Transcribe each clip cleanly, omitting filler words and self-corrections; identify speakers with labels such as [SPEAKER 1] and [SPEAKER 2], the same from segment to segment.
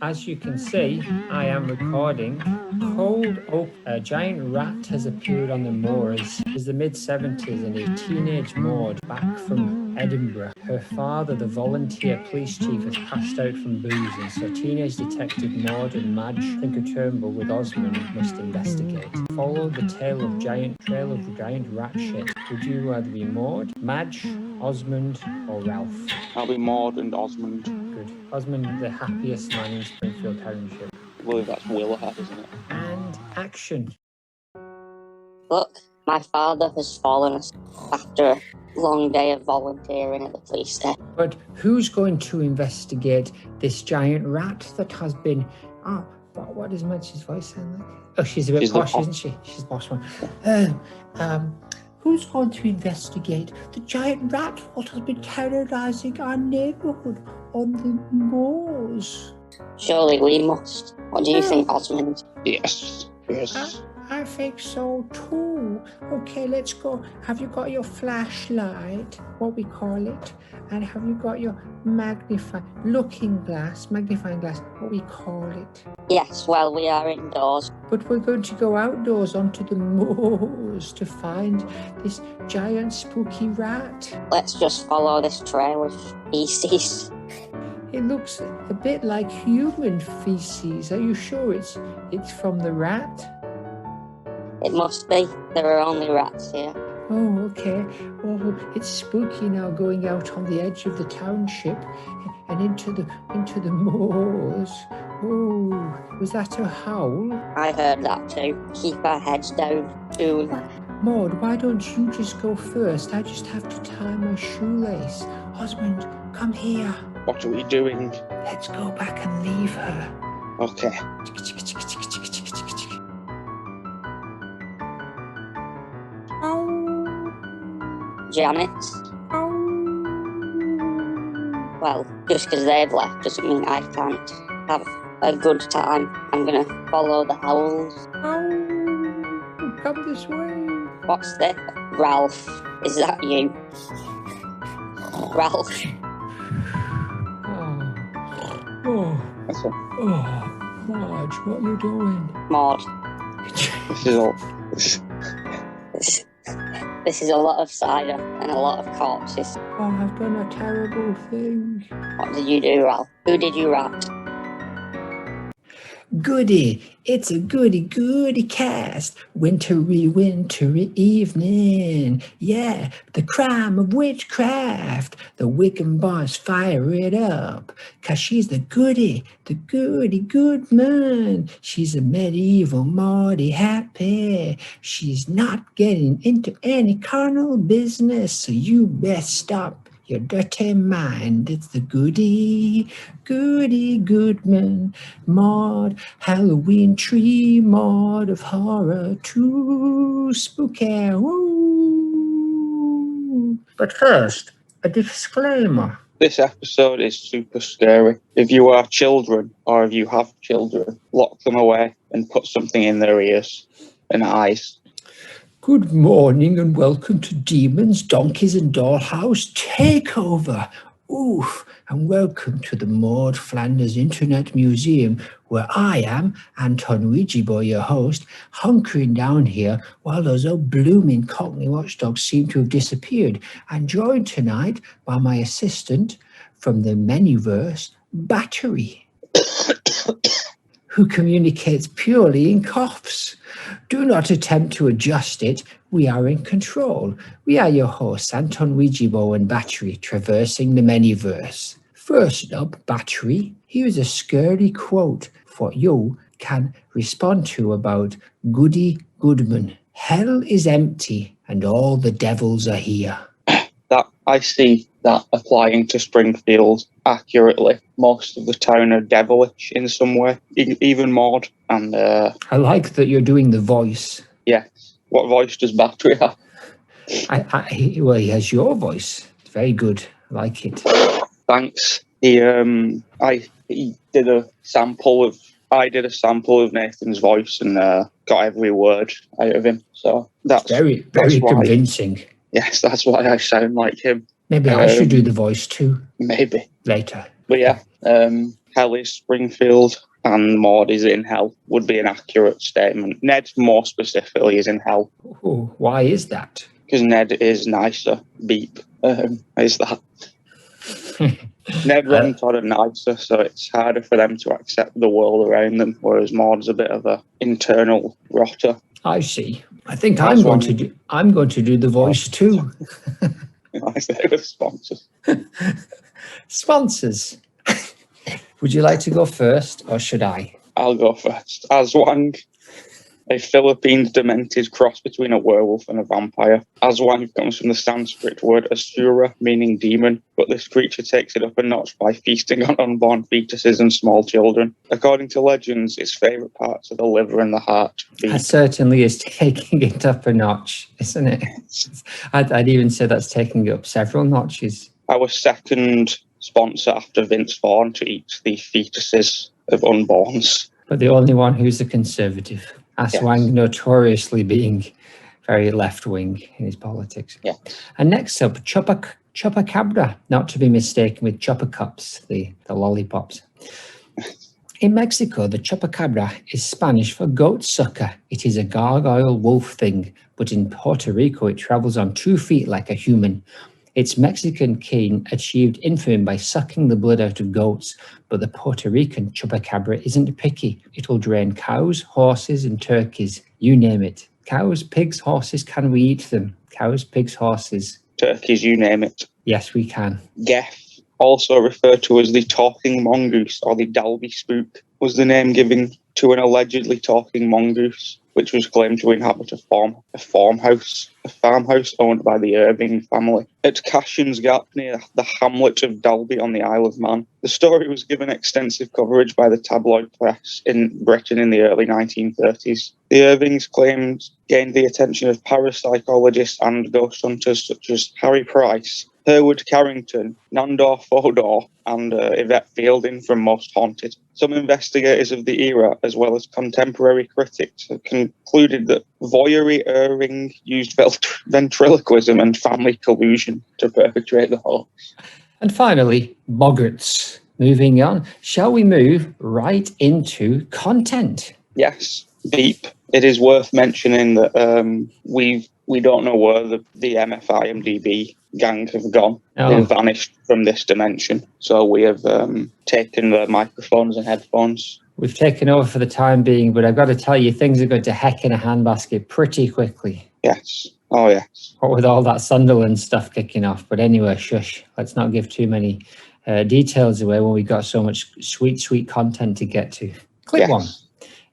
[SPEAKER 1] As you can see, I am recording. Cold Oak, a giant rat has appeared on the moors. It was the mid-70s and a teenage Maude back from Edinburgh. Her father, the volunteer police chief, has passed out from booze, and so teenage detective Maude and Madge Turnbull with Osmond must investigate. Follow the trail of giant rat shit. Would you rather be Maude, Madge, Osmond, or Ralph?
[SPEAKER 2] I'll be Maude and Osmond.
[SPEAKER 1] Good. Osmond, the happiest man in Springfield Township.
[SPEAKER 2] I believe that's Willowhead, isn't it?
[SPEAKER 1] And action.
[SPEAKER 3] Look, my father has fallen asleep after a long day of volunteering at the police station.
[SPEAKER 1] But who's going to investigate this giant rat that has been... Oh, what does Madge's voice sound like? Oh, she's a bit posh, isn't she? She's the boss one. Who's going to investigate the giant rat that has been terrorising our neighbourhood on the moors?
[SPEAKER 3] Surely we must. What do you think, Osmond?
[SPEAKER 2] Yes.
[SPEAKER 1] I think so too. Okay, let's go. Have you got your flashlight, what we call it? And have you got your magnifying glass, what we call it?
[SPEAKER 3] Yes, well, we are indoors.
[SPEAKER 1] But we're going to go outdoors onto the moors to find this giant spooky rat.
[SPEAKER 3] Let's just follow this trail of feces.
[SPEAKER 1] It looks a bit like human feces. Are you sure it's from the rat?
[SPEAKER 3] It must be. There are only rats here.
[SPEAKER 1] Oh, okay. Oh, it's spooky now going out on the edge of the township and into the moors. Oh, was that a howl?
[SPEAKER 3] I heard that too. Keep our heads down soon.
[SPEAKER 1] Maude, why don't you just go first? I just have to tie my shoelace. Osmond, come here.
[SPEAKER 2] What are we doing?
[SPEAKER 1] Let's go back and leave her.
[SPEAKER 2] Okay.
[SPEAKER 3] Janet? Well, just because they've left doesn't mean I can't have a good time. I'm gonna follow the howls.
[SPEAKER 1] Come this way.
[SPEAKER 3] What's this? Ralph, is that you? Ralph?
[SPEAKER 1] Marge, what are you doing?
[SPEAKER 3] Maude. This is a lot of cider and a lot of corpses.
[SPEAKER 1] Oh, I've done a terrible thing.
[SPEAKER 3] What did you do, Ralph? Who did you rat?
[SPEAKER 1] Goody, it's a goody cast. Wintry evening. Yeah, the crime of witchcraft. The Wickham boss fire it up. 'Cause she's the goody good man. She's a medieval Maude happy. She's not getting into any carnal business, so you best stop your dirty mind. It's the goody goodman, Maude, Halloween tree, Maude of horror, too spooky. Woo. But first, a disclaimer.
[SPEAKER 2] This episode is super scary. If you are children, or if you have children, lock them away and put something in their ears and eyes.
[SPEAKER 1] Good morning and welcome to Demons, Donkeys and Dollhouse Takeover. Oof, and welcome to the Maude Flanders Internet Museum, where I am, Anton Ouija Boy, your host, hunkering down here while those old blooming Cockney watchdogs seem to have disappeared, and joined tonight by my assistant from the Manyverse, Battery, who communicates purely in coughs. Do not attempt to adjust it. We are in control. We are your hosts, Anton Ouijibo and Battery, traversing the Manyverse. First up, Battery, here's a scary quote for you can respond to about Goody Goodman. Hell is empty and all the devils are here.
[SPEAKER 2] That I see that applying to Springfield accurately. Most of the town are devilish in some way, even Maude. And
[SPEAKER 1] I like that you're doing the voice.
[SPEAKER 2] Yes. What voice does Battery have?
[SPEAKER 1] Well, he has your voice. It's very good. I like it.
[SPEAKER 2] Thanks. He did a sample of Nathan's voice and got every word out of him. So that's
[SPEAKER 1] very convincing.
[SPEAKER 2] Yes, that's why I sound like him.
[SPEAKER 1] Maybe I should do the voice too.
[SPEAKER 2] Maybe
[SPEAKER 1] later.
[SPEAKER 2] But yeah, hell is Springfield and Maude is in hell would be an accurate statement. Ned, more specifically, is in hell.
[SPEAKER 1] Ooh, why is that?
[SPEAKER 2] Because Ned is nicer. Beep. Is that? Ned and Todd are nicer, so it's harder for them to accept the world around them, whereas Maude's a bit of a internal rotter.
[SPEAKER 1] I see. I think I'm going to do the voice too.
[SPEAKER 2] I say with sponsors.
[SPEAKER 1] Sponsors. Would you like to go first, or should I?
[SPEAKER 2] I'll go first. Aswang, a Philippine demented cross between a werewolf and a vampire. Aswang comes from the Sanskrit word asura, meaning demon, but this creature takes it up a notch by feasting on unborn fetuses and small children. According to legends, its favourite parts are the liver and the heart.
[SPEAKER 1] That certainly is taking it up a notch, isn't it? I'd even say that's taking it up several notches.
[SPEAKER 2] Our second sponsor after Vince Vaughn to eat the fetuses of unborns.
[SPEAKER 1] But the only one who's a conservative. Aswang notoriously being very left-wing in his politics.
[SPEAKER 2] Yeah.
[SPEAKER 1] And next up, Chupacabra, not to be mistaken with Chupa Cups, the lollipops. In Mexico, the Chupacabra is Spanish for goat sucker. It is a gargoyle wolf thing, but in Puerto Rico, it travels on 2 feet like a human. Its Mexican king achieved infamy by sucking the blood out of goats, but the Puerto Rican Chupacabra isn't picky. It'll drain cows, horses, and turkeys. You name it. Cows, pigs, horses, can we eat them? Cows, pigs, horses.
[SPEAKER 2] Turkeys, you name it.
[SPEAKER 1] Yes, we can.
[SPEAKER 2] Geff, also referred to as the talking mongoose or the Dalby spook, was the name given to an allegedly talking mongoose, which was claimed to inhabit a farmhouse owned by the Irving family at Cashin's Gap near the hamlet of Dalby on the Isle of Man. The story was given extensive coverage by the tabloid press in Britain in the early 1930s. The Irvings claimed gained the attention of parapsychologists and ghost hunters such as Harry Price, Herwood Carrington, Nandor Fodor, and Yvette Fielding from Most Haunted. Some investigators of the era, as well as contemporary critics, have concluded that voyeuring used ventriloquism and family collusion to perpetrate the hoax.
[SPEAKER 1] And finally, boggarts. Moving on, shall we move right into content?
[SPEAKER 2] Yes, beep. It is worth mentioning that we don't know where the IMDb gang have gone.
[SPEAKER 1] Oh.
[SPEAKER 2] They've vanished from this dimension. So we have taken the microphones and headphones.
[SPEAKER 1] We've taken over for the time being, but I've got to tell you, things are going to heck in a handbasket pretty quickly.
[SPEAKER 2] Yes. Oh, yes.
[SPEAKER 1] What with all that Sunderland stuff kicking off. But anyway, shush. Let's not give too many details away when we've got so much sweet, sweet content to get to. Clip one.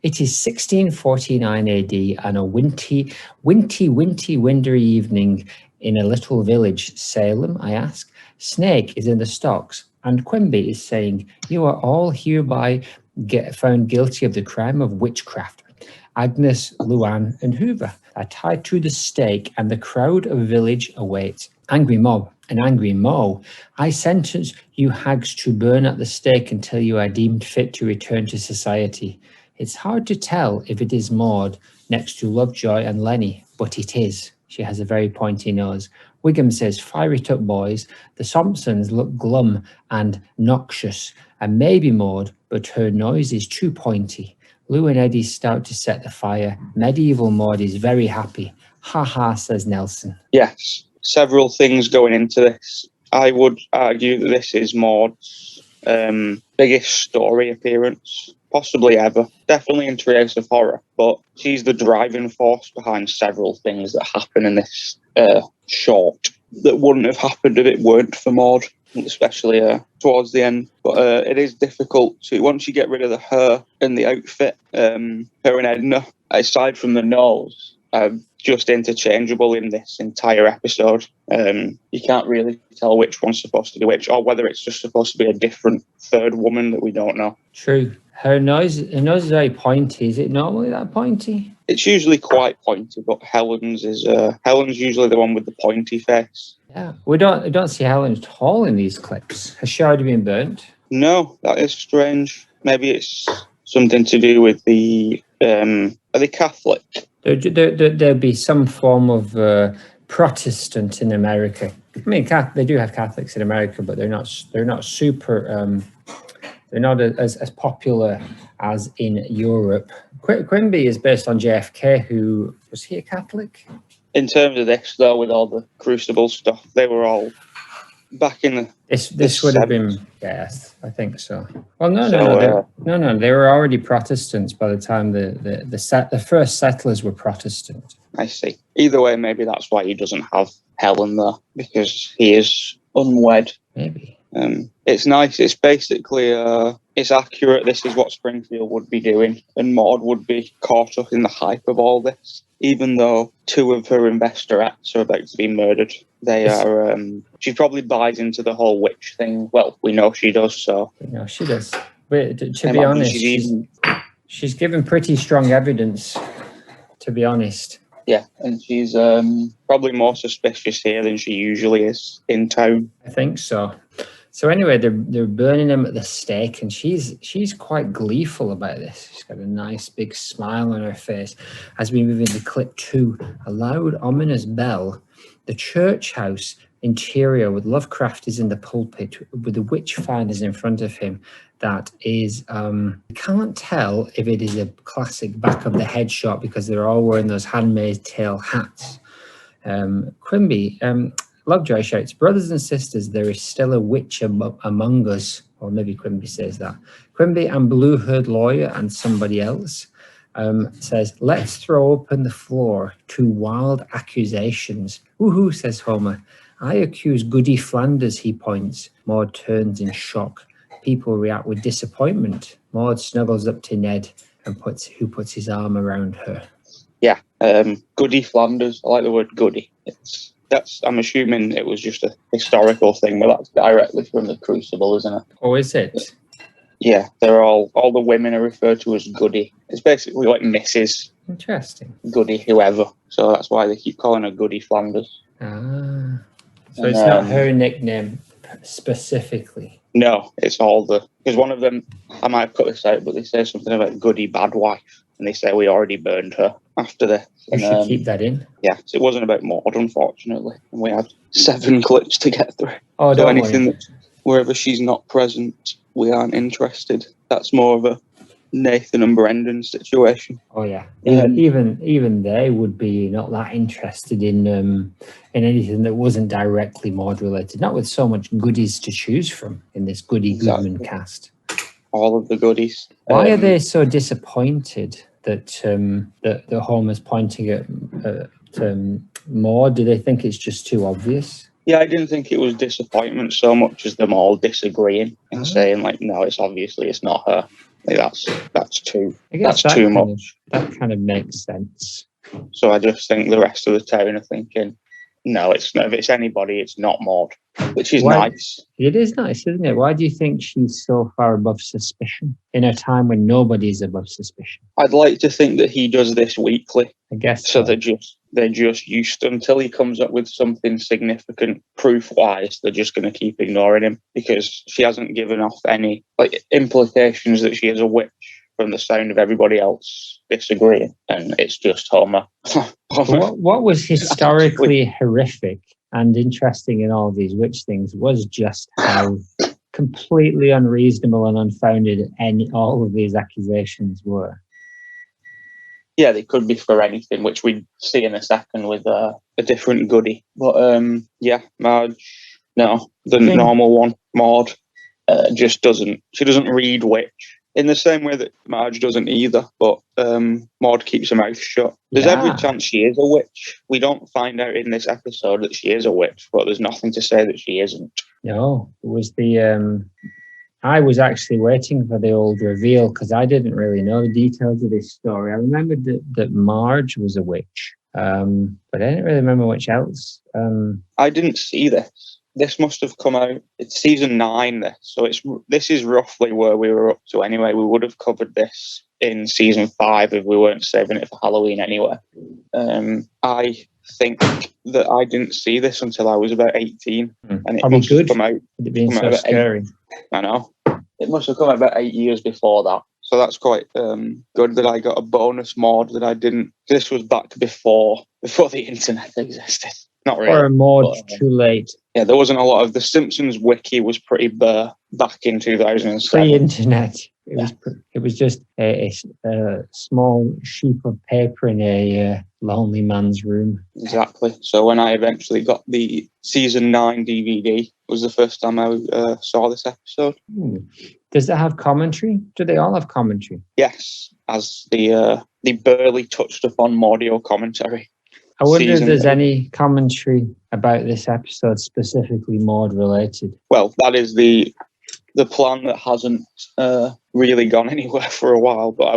[SPEAKER 1] It is 1649 AD and a windy, windy wintry evening in a little village. Salem, I ask. Snake is in the stocks, and Quimby is saying, "You are all hereby found guilty of the crime of witchcraft. Agnes, Luan, and Hoover are tied to the stake, and the crowd of village awaits. Angry mob, an angry Mo. I sentence you hags to burn at the stake until you are deemed fit to return to society." It's hard to tell if it is Maude next to Lovejoy and Lenny, but it is. She has a very pointy nose. Wiggum says, "Fire it up, boys." The Thompsons look glum and noxious, and maybe Maude, but her nose is too pointy. Lou and Eddie start to set the fire. Medieval Maude is very happy. Ha ha, says Nelson.
[SPEAKER 2] Yes, several things going into this. I would argue that this is Maude's biggest story appearance, possibly ever. Definitely in Treehouse of Horror, but she's the driving force behind several things that happen in this short that wouldn't have happened if it weren't for Maude, especially towards the end. But it is difficult to, once you get rid of the hair and the outfit, her and Edna, aside from the nose, just interchangeable in this entire episode. You can't really tell which one's supposed to be which, or whether it's just supposed to be a different third woman that we don't know.
[SPEAKER 1] True. Her nose is very pointy. Is it normally that pointy?
[SPEAKER 2] It's usually quite pointy, but Helen's usually the one with the pointy face.
[SPEAKER 1] Yeah, we don't see Helen at all in these clips. Has she already been burnt?
[SPEAKER 2] No, that is strange. Maybe it's something to do with the. Are they Catholic?
[SPEAKER 1] There'd be some form of Protestant in America. I mean, they do have Catholics in America, but they're not super They're not as popular as in Europe. Quimby is based on JFK, who was he a Catholic?
[SPEAKER 2] In terms of this, though, with all the Crucible stuff, they were all back in the.
[SPEAKER 1] This would have been, yes, I think so. Well, no, they were already Protestants by the time the first settlers were Protestant.
[SPEAKER 2] I see. Either way, maybe that's why he doesn't have Helen there, because he is unwed.
[SPEAKER 1] Maybe.
[SPEAKER 2] It's nice. It's basically it's accurate. This is what Springfield would be doing, and Maude would be caught up in the hype of all this, even though 2 of her investorettes are about to be murdered. They are. She probably buys into the whole witch thing. Well, we know she does. So
[SPEAKER 1] no, she does. But to be honest, she's given pretty strong evidence. To be honest.
[SPEAKER 2] Yeah, and she's probably more suspicious here than she usually is in town.
[SPEAKER 1] I think so. So anyway, they're burning him at the stake, and she's quite gleeful about this. She's got a nice big smile on her face. As we move into clip 2, a loud, ominous bell. The church house interior with Lovecraft is in the pulpit with the witchfinders in front of him. That is, can't tell if it is a classic back of the head shot because they're all wearing those handmaid's tale hats. Quimby, Lovejoy shouts, brothers and sisters, there is still a witch among us. Or maybe Quimby says that. Quimby and blue-haired lawyer and somebody else says, let's throw open the floor to wild accusations. Woohoo, says Homer. I accuse Goody Flanders, he points. Maude turns in shock. People react with disappointment. Maude snuggles up to Ned and puts his arm around her.
[SPEAKER 2] Yeah, Goody Flanders. I like the word goody. I'm assuming it was just a historical thing, but that's directly from the Crucible, isn't it?
[SPEAKER 1] Oh, is it?
[SPEAKER 2] Yeah, they're all the women are referred to as Goody. It's basically like Mrs.
[SPEAKER 1] Interesting.
[SPEAKER 2] Goody, whoever. So that's why they keep calling her Goody Flanders.
[SPEAKER 1] Ah. So it's not her nickname specifically.
[SPEAKER 2] No, it's all because one of them, I might have cut this out, but they say something about Goody Bad Wife, and they say we already burned her after this.
[SPEAKER 1] You should keep that in.
[SPEAKER 2] Yeah, so it wasn't about Maude, unfortunately, and we had 7 clips to get through.
[SPEAKER 1] Oh,
[SPEAKER 2] so
[SPEAKER 1] don't
[SPEAKER 2] anything
[SPEAKER 1] worry.
[SPEAKER 2] That, wherever she's not present, we aren't interested. That's more of a Nathan and Brendan situation.
[SPEAKER 1] Oh yeah, even they would be not that interested in anything that wasn't directly Maude related. Not with so much goodies to choose from in this Goody Goodman cast.
[SPEAKER 2] All of the goodies.
[SPEAKER 1] Why are they so disappointed that that Homer's pointing at Maude? Do they think it's just too obvious?
[SPEAKER 2] Yeah, I didn't think it was disappointment so much as them all disagreeing and saying like, no, it's not her. Like, that's too much.
[SPEAKER 1] That kind of makes sense.
[SPEAKER 2] So I just think the rest of the town are thinking, no, it's not. If it's anybody, it's not Maude, which is nice.
[SPEAKER 1] It is nice, isn't it? Why do you think she's so far above suspicion in a time when nobody's above suspicion?
[SPEAKER 2] I'd like to think that he does this weekly.
[SPEAKER 1] I guess
[SPEAKER 2] so. They're just used to, until he comes up with something significant proof-wise, they're just going to keep ignoring him because she hasn't given off any implications that she is a witch from the sound of everybody else disagreeing, and it's just Homer.
[SPEAKER 1] What was historically horrific and interesting in all these witch things was just how completely unreasonable and unfounded all of these accusations were.
[SPEAKER 2] Yeah, they could be for anything, which we see in a second with a different goody. But Marge, no, the normal one, Maude, just doesn't. She doesn't read witch in the same way that Marge doesn't either. But Maude keeps her mouth shut. There's every chance she is a witch. We don't find out in this episode that she is a witch, but there's nothing to say that she isn't.
[SPEAKER 1] No, it was the. I was actually waiting for the old reveal because I didn't really know the details of this story. I remembered that Marge was a witch, but I didn't really remember much else.
[SPEAKER 2] I didn't see this. This must have come out. It's season 9. So this is roughly where we were up to anyway. We would have covered this in season 5 if we weren't saving it for Halloween anyway. I think that I didn't see this until I was about 18, and it must have come out.
[SPEAKER 1] It being so scary.
[SPEAKER 2] I know. It must have come out about 8 years before that. So that's quite good that I got a bonus Maude that I didn't. This was back before the internet existed. Not really.
[SPEAKER 1] Or a Maude
[SPEAKER 2] but,
[SPEAKER 1] too late.
[SPEAKER 2] Yeah, there wasn't a lot of... The Simpsons wiki was pretty bare back in 2007.
[SPEAKER 1] Pre-internet. It was just a small sheet of paper in a lonely man's room.
[SPEAKER 2] Exactly. So when I eventually got the season 9 DVD, was the first time I saw this episode.
[SPEAKER 1] Does it have commentary? Do they all have commentary?
[SPEAKER 2] Yes, as the barely touched upon Maudehouse commentary.
[SPEAKER 1] I wonder if
[SPEAKER 2] Season
[SPEAKER 1] there's
[SPEAKER 2] 8.
[SPEAKER 1] any commentary about this episode specifically Maude related.
[SPEAKER 2] Well, that is the plan that hasn't really gone anywhere for a while. But I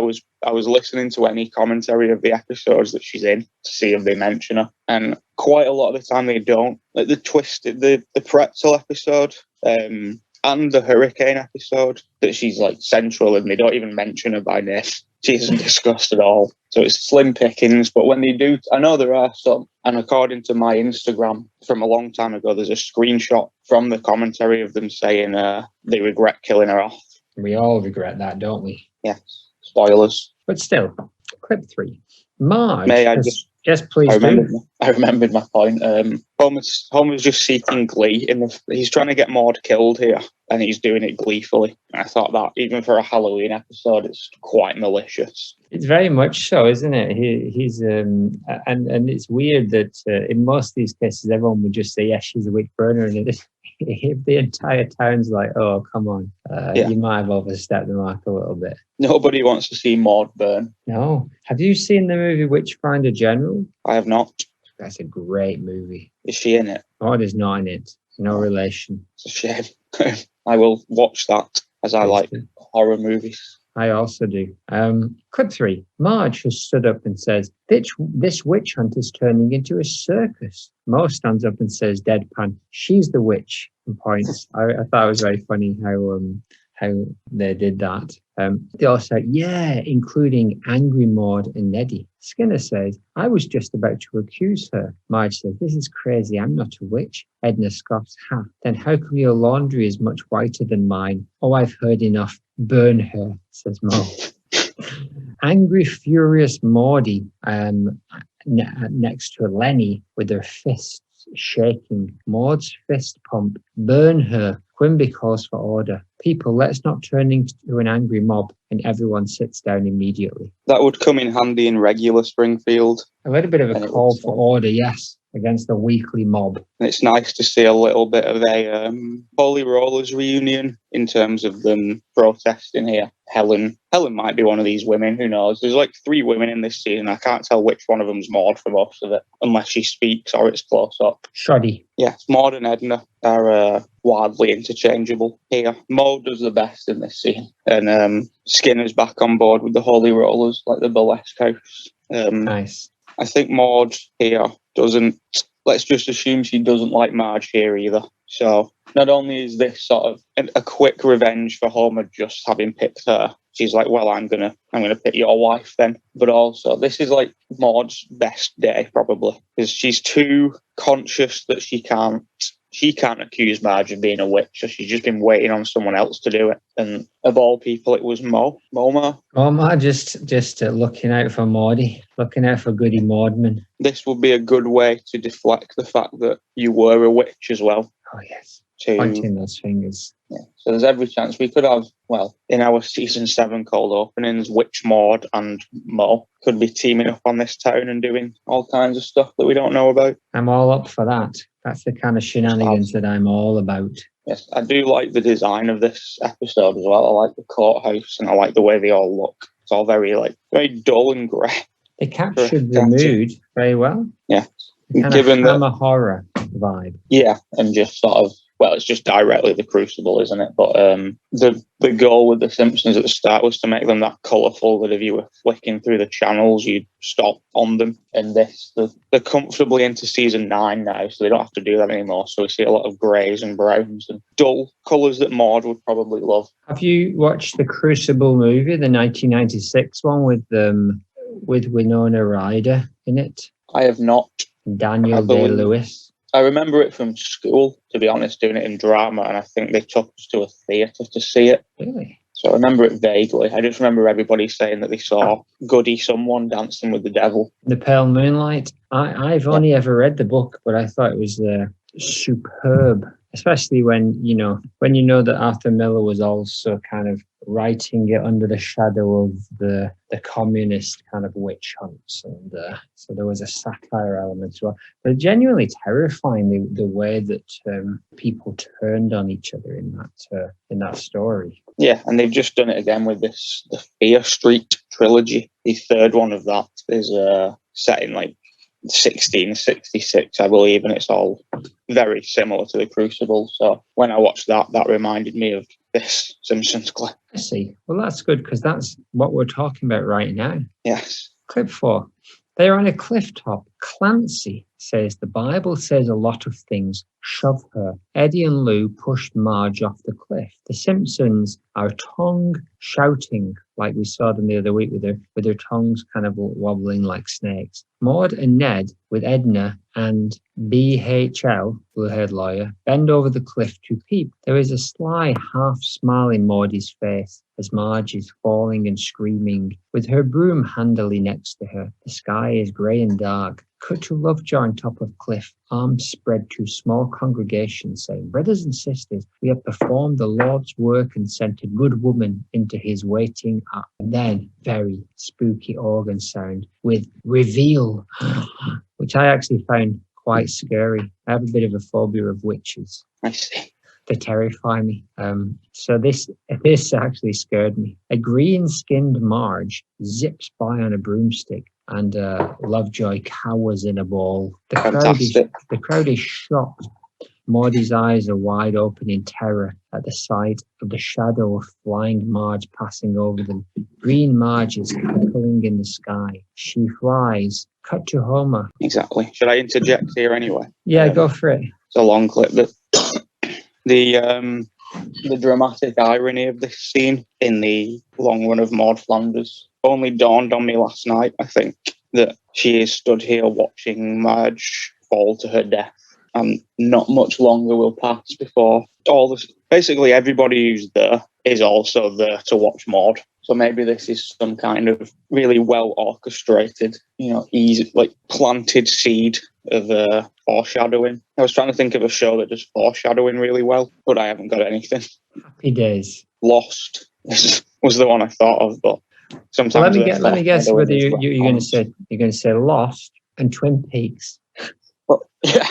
[SPEAKER 2] was listening to any commentary of the episodes that she's in to see if they mention her, and quite a lot of the time they don't. Like the pretzel episode, and the hurricane episode, that she's like central, and they don't even mention her by name. She isn't discussed at all. So it's slim pickings. But when they do, I know there are some. And according to my Instagram from a long time ago, there's a screenshot from the commentary of them saying they regret killing her off.
[SPEAKER 1] We all regret that, don't we?
[SPEAKER 2] Yes. Spoilers.
[SPEAKER 1] But still, clip 3. Marge.
[SPEAKER 2] May I just...
[SPEAKER 1] Yes, please
[SPEAKER 2] I remembered my point. Homer's just seeking glee. He's trying to get Maude killed here, and he's doing it gleefully. And I thought that, even for a Halloween episode, it's quite malicious.
[SPEAKER 1] It's very much so, isn't it? He's and it's weird that in most of these cases, everyone would just say, "Yes, she's a witch burner," and if the entire town's like, "Oh, come on, you might have overstepped the mark a little bit."
[SPEAKER 2] Nobody wants to see Maude burn.
[SPEAKER 1] No. Have you seen the movie Witchfinder General?
[SPEAKER 2] I have not.
[SPEAKER 1] That's a great movie.
[SPEAKER 2] Is she in it?
[SPEAKER 1] Maude is not in it. No relation.
[SPEAKER 2] It's a shame. I will watch that, as I like horror movies.
[SPEAKER 1] I also do. Clip 3. Marge has stood up and says, this witch hunt is turning into a circus. Mo stands up and says, deadpan, she's the witch, and points. I thought it was very funny how they did that. They all said, yeah, including Angry Maude and Neddy. Skinner says, I was just about to accuse her. Marge says, this is crazy, I'm not a witch. Edna scoffs, ha, then how come your laundry is much whiter than mine? Oh, I've heard enough. Burn her, says Mo. Angry, furious Maude next to Lenny with her fists shaking. Maude's fist pump. Burn her. Quimby calls for order. People, let's not turn into an angry mob, and everyone sits down immediately. That
[SPEAKER 2] would come in handy in regular Springfield.
[SPEAKER 1] A little bit of a call for order, yes, against the weekly mob.
[SPEAKER 2] And it's nice to see a little bit of a Holy Rollers reunion in terms of them protesting here. Helen might be one of these women, who knows? There's like 3 women in this season. I can't tell which one of them's Maude for most of it, unless she speaks or it's close up.
[SPEAKER 1] Shoddy.
[SPEAKER 2] Yes, Maude and Edna are wildly interchangeable here. Maude does the best in this scene, and Skinner's back on board with the Holy Rollers, like the burlesque house.
[SPEAKER 1] Nice.
[SPEAKER 2] I think Maude here doesn't... Let's just assume she doesn't like Marge here either. So not only is this sort of a quick revenge for Homer just having picked her, she's like, well, I'm gonna pick your wife then. But also, this is like Maude's best day probably, because she's too conscious that she can't accuse Marge of being a witch. So she's just been waiting on someone else to do it. And of all people, it was Moma.
[SPEAKER 1] Moma just looking out for Maude, looking out for Goody Maudman.
[SPEAKER 2] This would be a good way to deflect the fact that you were a witch as well.
[SPEAKER 1] Oh, yes. Pointing those fingers.
[SPEAKER 2] Yeah. So there's every chance we could have, well, in our season 7 cold openings, Witch Maude and Mo could be teaming up on this town and doing all kinds of stuff that we don't know about.
[SPEAKER 1] I'm all up for that. That's the kind of shenanigans that I'm all about.
[SPEAKER 2] Yes, I do like the design of this episode as well. I like the courthouse and I like the way they all look. It's all very dull and grey.
[SPEAKER 1] They captured the mood very well.
[SPEAKER 2] Yeah.
[SPEAKER 1] Given the Hammer horror vibe.
[SPEAKER 2] Yeah, and just sort of, well, it's just directly the Crucible, isn't it? But the goal with The Simpsons at the start was to make them that colourful that if you were flicking through the channels, you'd stop on them. And they're comfortably into season 9 now, so they don't have to do that anymore. So we see a lot of greys and browns and dull colours that Maude would probably love.
[SPEAKER 1] Have you watched the Crucible movie, the 1996 one with Winona Ryder in it?
[SPEAKER 2] I have not.
[SPEAKER 1] Daniel Day-Lewis.
[SPEAKER 2] I remember it from school, to be honest, doing it in drama, and I think they took us to a theatre to see it.
[SPEAKER 1] Really?
[SPEAKER 2] So I remember it vaguely. I just remember everybody saying that they saw Goody someone dancing with the devil.
[SPEAKER 1] The Pale Moonlight. I've only ever read the book, but I thought it was superb, especially when you know that Arthur Miller was also kind of writing it under the shadow of the communist kind of witch hunts, and so there was a satire element as well. But genuinely terrifying the way that people turned on each other in that story.
[SPEAKER 2] Yeah, and they've just done it again with the Fear Street trilogy. The third one of that is set in like 1666, I believe, and it's all very similar to the Crucible. So when I watched that reminded me of this Simpsons clip.
[SPEAKER 1] I see. Well, that's good, because that's what we're talking about right now.
[SPEAKER 2] Yes.
[SPEAKER 1] Clip 4. They're on a cliff top. Clancy says the Bible says a lot of things. Shove her. Eddie and Lou pushed Marge off the cliff. The Simpsons are tongue shouting, like we saw them the other week with their tongues kind of wobbling like snakes. Maude and Ned, with Edna and BHL, blue-haired lawyer, bend over the cliff to peep. There is a sly half-smile in Maude's face as Marge is falling and screaming, with her broom handily next to her. The sky is grey and dark. Cut to Lovejoy on top of cliff, arms spread to small congregation, saying, "Brothers and sisters, we have performed the Lord's work and sent a good woman into his waiting up." And then, very spooky organ sound with "reveal," which I actually found quite scary. I have a bit of a phobia of witches.
[SPEAKER 2] I see.
[SPEAKER 1] They terrify me. So this actually scared me. A green-skinned Marge zips by on a broomstick, and Lovejoy cowers in a ball. The crowd is shocked. Maudie's eyes are wide open in terror at the sight of the shadow of flying Marge passing over them. Green Marge is cackling in the sky. She flies. Cut to Homer.
[SPEAKER 2] Exactly. Should I interject here anyway?
[SPEAKER 1] Yeah, go for it.
[SPEAKER 2] It's a long clip. The dramatic irony of this scene in the long run of Maud Flanders only dawned on me last night, I think, that she is stood here watching Marge fall to her death, and not much longer will pass before basically everybody who's there is also there to watch Maud. So maybe this is some kind of really well orchestrated, easy, like planted seed of foreshadowing. I was trying to think of a show that does foreshadowing really well, but I haven't got anything.
[SPEAKER 1] Happy Days.
[SPEAKER 2] Lost was the one I thought of, but sometimes.
[SPEAKER 1] Let me guess whether you're going to say Lost and Twin Peaks.
[SPEAKER 2] Well, yeah,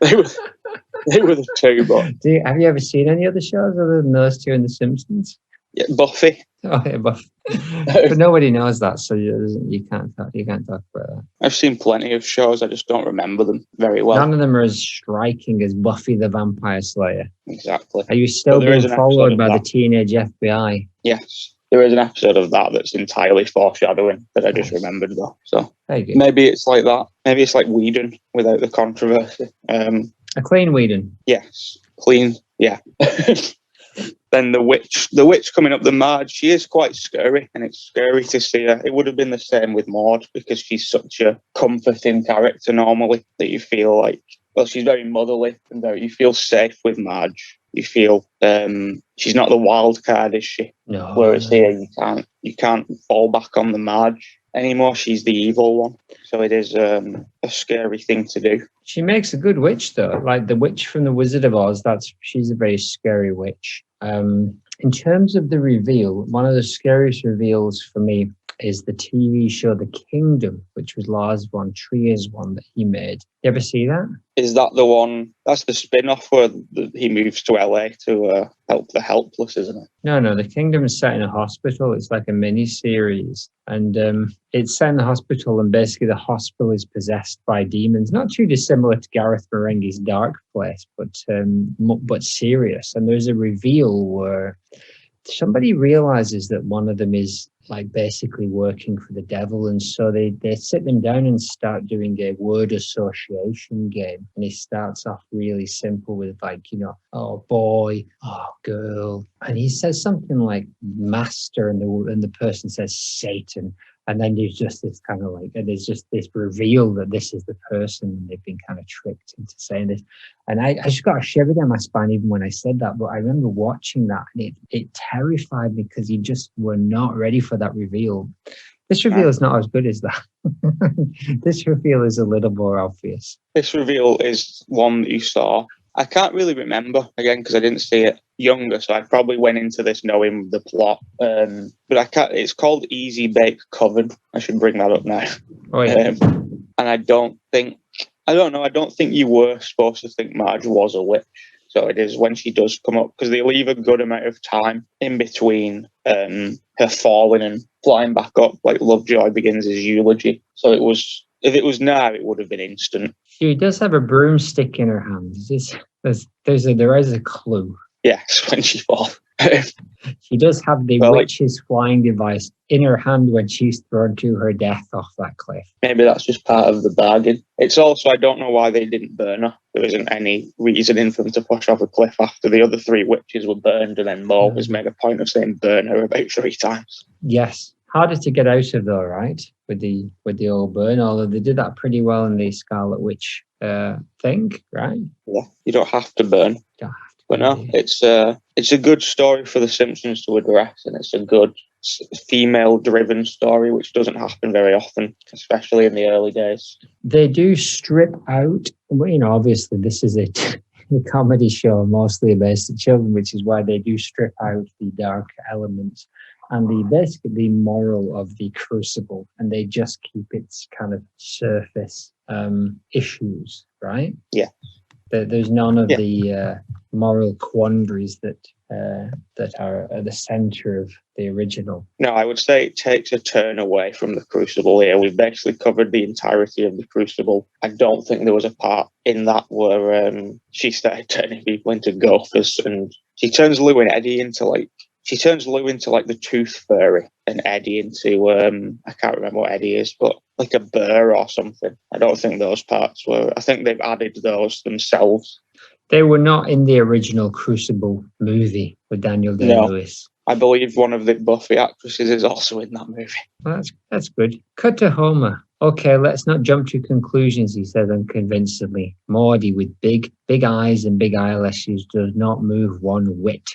[SPEAKER 2] they were the two. But
[SPEAKER 1] have you ever seen any other shows other than those two and The Simpsons?
[SPEAKER 2] Yeah, Buffy.
[SPEAKER 1] Oh yeah, Buffy. But nobody knows that, so you can't talk about that.
[SPEAKER 2] I've seen plenty of shows. I just don't remember them very well.
[SPEAKER 1] None of them are as striking as Buffy the Vampire Slayer.
[SPEAKER 2] Exactly.
[SPEAKER 1] Are you still being followed by the teenage FBI?
[SPEAKER 2] Yes. There is an episode of that that's entirely foreshadowing that I just remembered, though. So maybe it's like that. Maybe it's like Whedon without the controversy.
[SPEAKER 1] A clean Whedon.
[SPEAKER 2] Yes. Clean. Yeah. Then the witch coming up the Marge, she is quite scary, and it's scary to see her. It would have been the same with Maude, because she's such a comforting character normally that you feel like, well, she's very motherly, and you feel safe with Marge. You feel she's not the wild card, is she?
[SPEAKER 1] No.
[SPEAKER 2] Whereas here you can't fall back on the Marge anymore. She's the evil one. So it is a scary thing to do.
[SPEAKER 1] She makes a good witch, though. Like the witch from The Wizard of Oz, she's a very scary witch. In terms of the reveal, one of the scariest reveals for me is the TV show The Kingdom, which was Lars von Trier's one that he made. You ever see that?
[SPEAKER 2] Is that the one? That's the spin-off where he moves to LA to help the helpless, isn't it?
[SPEAKER 1] No, The Kingdom is set in a hospital. It's like a mini-series. And it's set in the hospital, and basically the hospital is possessed by demons. Not too dissimilar to Gareth Marenghi's Dark Place, but serious. And there's a reveal where somebody realizes that one of them is like basically working for the devil, and so they sit them down and start doing a word association game. And it starts off really simple with like, oh boy, oh girl, and he says something like master, and the person says Satan. And then there's just this kind of like, and there's just this reveal that this is the person, and they've been kind of tricked into saying this. And I just got a shiver down my spine even when I said that. But I remember watching that, and it terrified me, because you just were not ready for that reveal. This reveal is not as good as that. This reveal is a little more obvious.
[SPEAKER 2] This reveal is one that you saw. I can't really remember, again, because I didn't see it younger, so I probably went into this knowing the plot. But I can't. It's called Easy Bake Coven. I should bring that up now.
[SPEAKER 1] Oh, yeah.
[SPEAKER 2] And I don't think you were supposed to think Marge was a witch. So it is when she does come up, because they leave a good amount of time in between her falling and flying back up, like Lovejoy begins his eulogy. So if it was now, it would have been instant.
[SPEAKER 1] She does have a broomstick in her hand. There is a clue.
[SPEAKER 2] Yes, when she falls.
[SPEAKER 1] She does have the
[SPEAKER 2] Well,
[SPEAKER 1] witch's flying device in her hand when she's thrown to her death off that cliff.
[SPEAKER 2] Maybe that's just part of the bargain. It's also, I don't know why they didn't burn her. There isn't any reasoning for them to push off a cliff after the other 3 witches were burned, and then Maude has made a point of saying burn her about 3 times.
[SPEAKER 1] Yes. Harder to get out of though, right? With the old burn, although they did that pretty well in the Scarlet Witch thing, right?
[SPEAKER 2] Yeah, you don't have to burn.
[SPEAKER 1] Don't have to.
[SPEAKER 2] But no, it's a good story for the Simpsons to address, and it's a good female-driven story, which doesn't happen very often, especially in the early days.
[SPEAKER 1] They do strip out. Well, obviously this is a comedy show, mostly based on children, which is why they do strip out the dark elements and the moral of the Crucible, and they just keep its kind of surface issues, right?
[SPEAKER 2] Yeah.
[SPEAKER 1] There's none of the moral quandaries that are at the center of the original.
[SPEAKER 2] No, I would say it takes a turn away from the Crucible here. We've basically covered the entirety of the Crucible. I don't think there was a part in that where she started turning people into gophers, and she turns Lou and Eddie into the Tooth Fairy, and Eddie into I can't remember what Eddie is, but like a bear or something. I don't think those parts were. I think they've added those themselves.
[SPEAKER 1] They were not in the original Crucible movie with Daniel Day-Lewis.
[SPEAKER 2] I believe one of the Buffy actresses is also in that movie.
[SPEAKER 1] Well, that's good. Cut to Homer. Okay, let's not jump to conclusions, he said unconvincingly. Maude, with big eyes and big eyelashes, does not move one whit.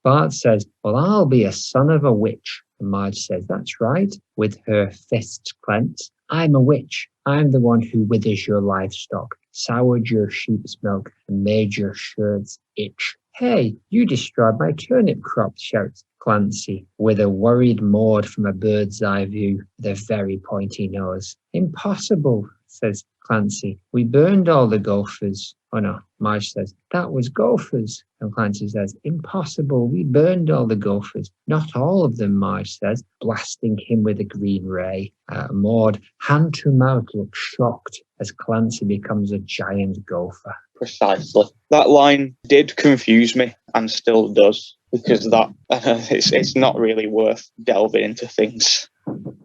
[SPEAKER 1] Bart says, well, I'll be a son of a witch. And Marge says, that's right, with her fists clenched. I'm a witch. I'm the one who withers your livestock, soured your sheep's milk, and made your shirts itch. Hey, you destroyed my turnip crop, shouts Clancy, with a worried Maude from a bird's eye view with a very pointy nose. Impossible, says Clancy. We burned all the gophers. Oh no, Marge says, that was gophers. And Clancy says, impossible, we burned all the gophers. Not all of them, Marge says, blasting him with a green ray. Maude, hand to mouth, looks shocked as Clancy becomes a giant gopher.
[SPEAKER 2] Precisely. That line did confuse me, and still does, because that it's not really worth delving into things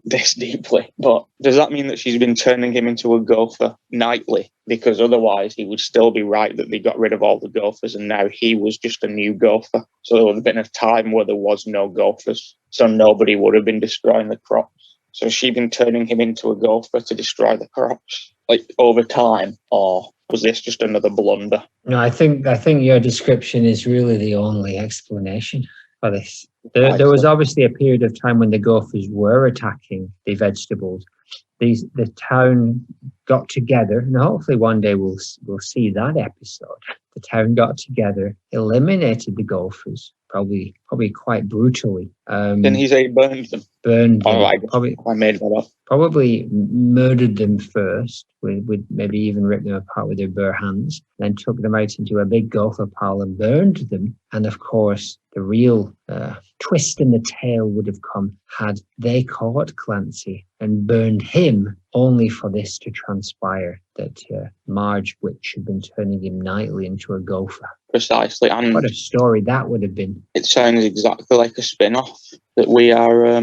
[SPEAKER 2] this deeply. But does that mean that she's been turning him into a gopher nightly? Because otherwise he would still be right that they got rid of all the gophers and now he was just a new gopher. So there would have been a time where there was no gophers, so nobody would have been destroying the crops. So has she been turning him into a gopher to destroy the crops, like over time, or was this just another blunder?
[SPEAKER 1] No, I think your description is really the only explanation for this. There was obviously a period of time when the gophers were attacking the vegetables. The town got together, and hopefully one day we'll see that episode. The town got together, eliminated the gophers, probably quite brutally.
[SPEAKER 2] Then he say burned them.
[SPEAKER 1] Burned them.
[SPEAKER 2] Oh, I made that up.
[SPEAKER 1] Probably murdered them first, with maybe even ripped them apart with their bare hands, then took them out into a big gopher pile and burned them. And of course, the real twist in the tale would have come had they caught Clancy and burned him, only for this to transpire that Marge Witch had been turning him nightly into a gopher.
[SPEAKER 2] Precisely. And
[SPEAKER 1] what a story that would have been.
[SPEAKER 2] It sounds exactly like a spin-off that we are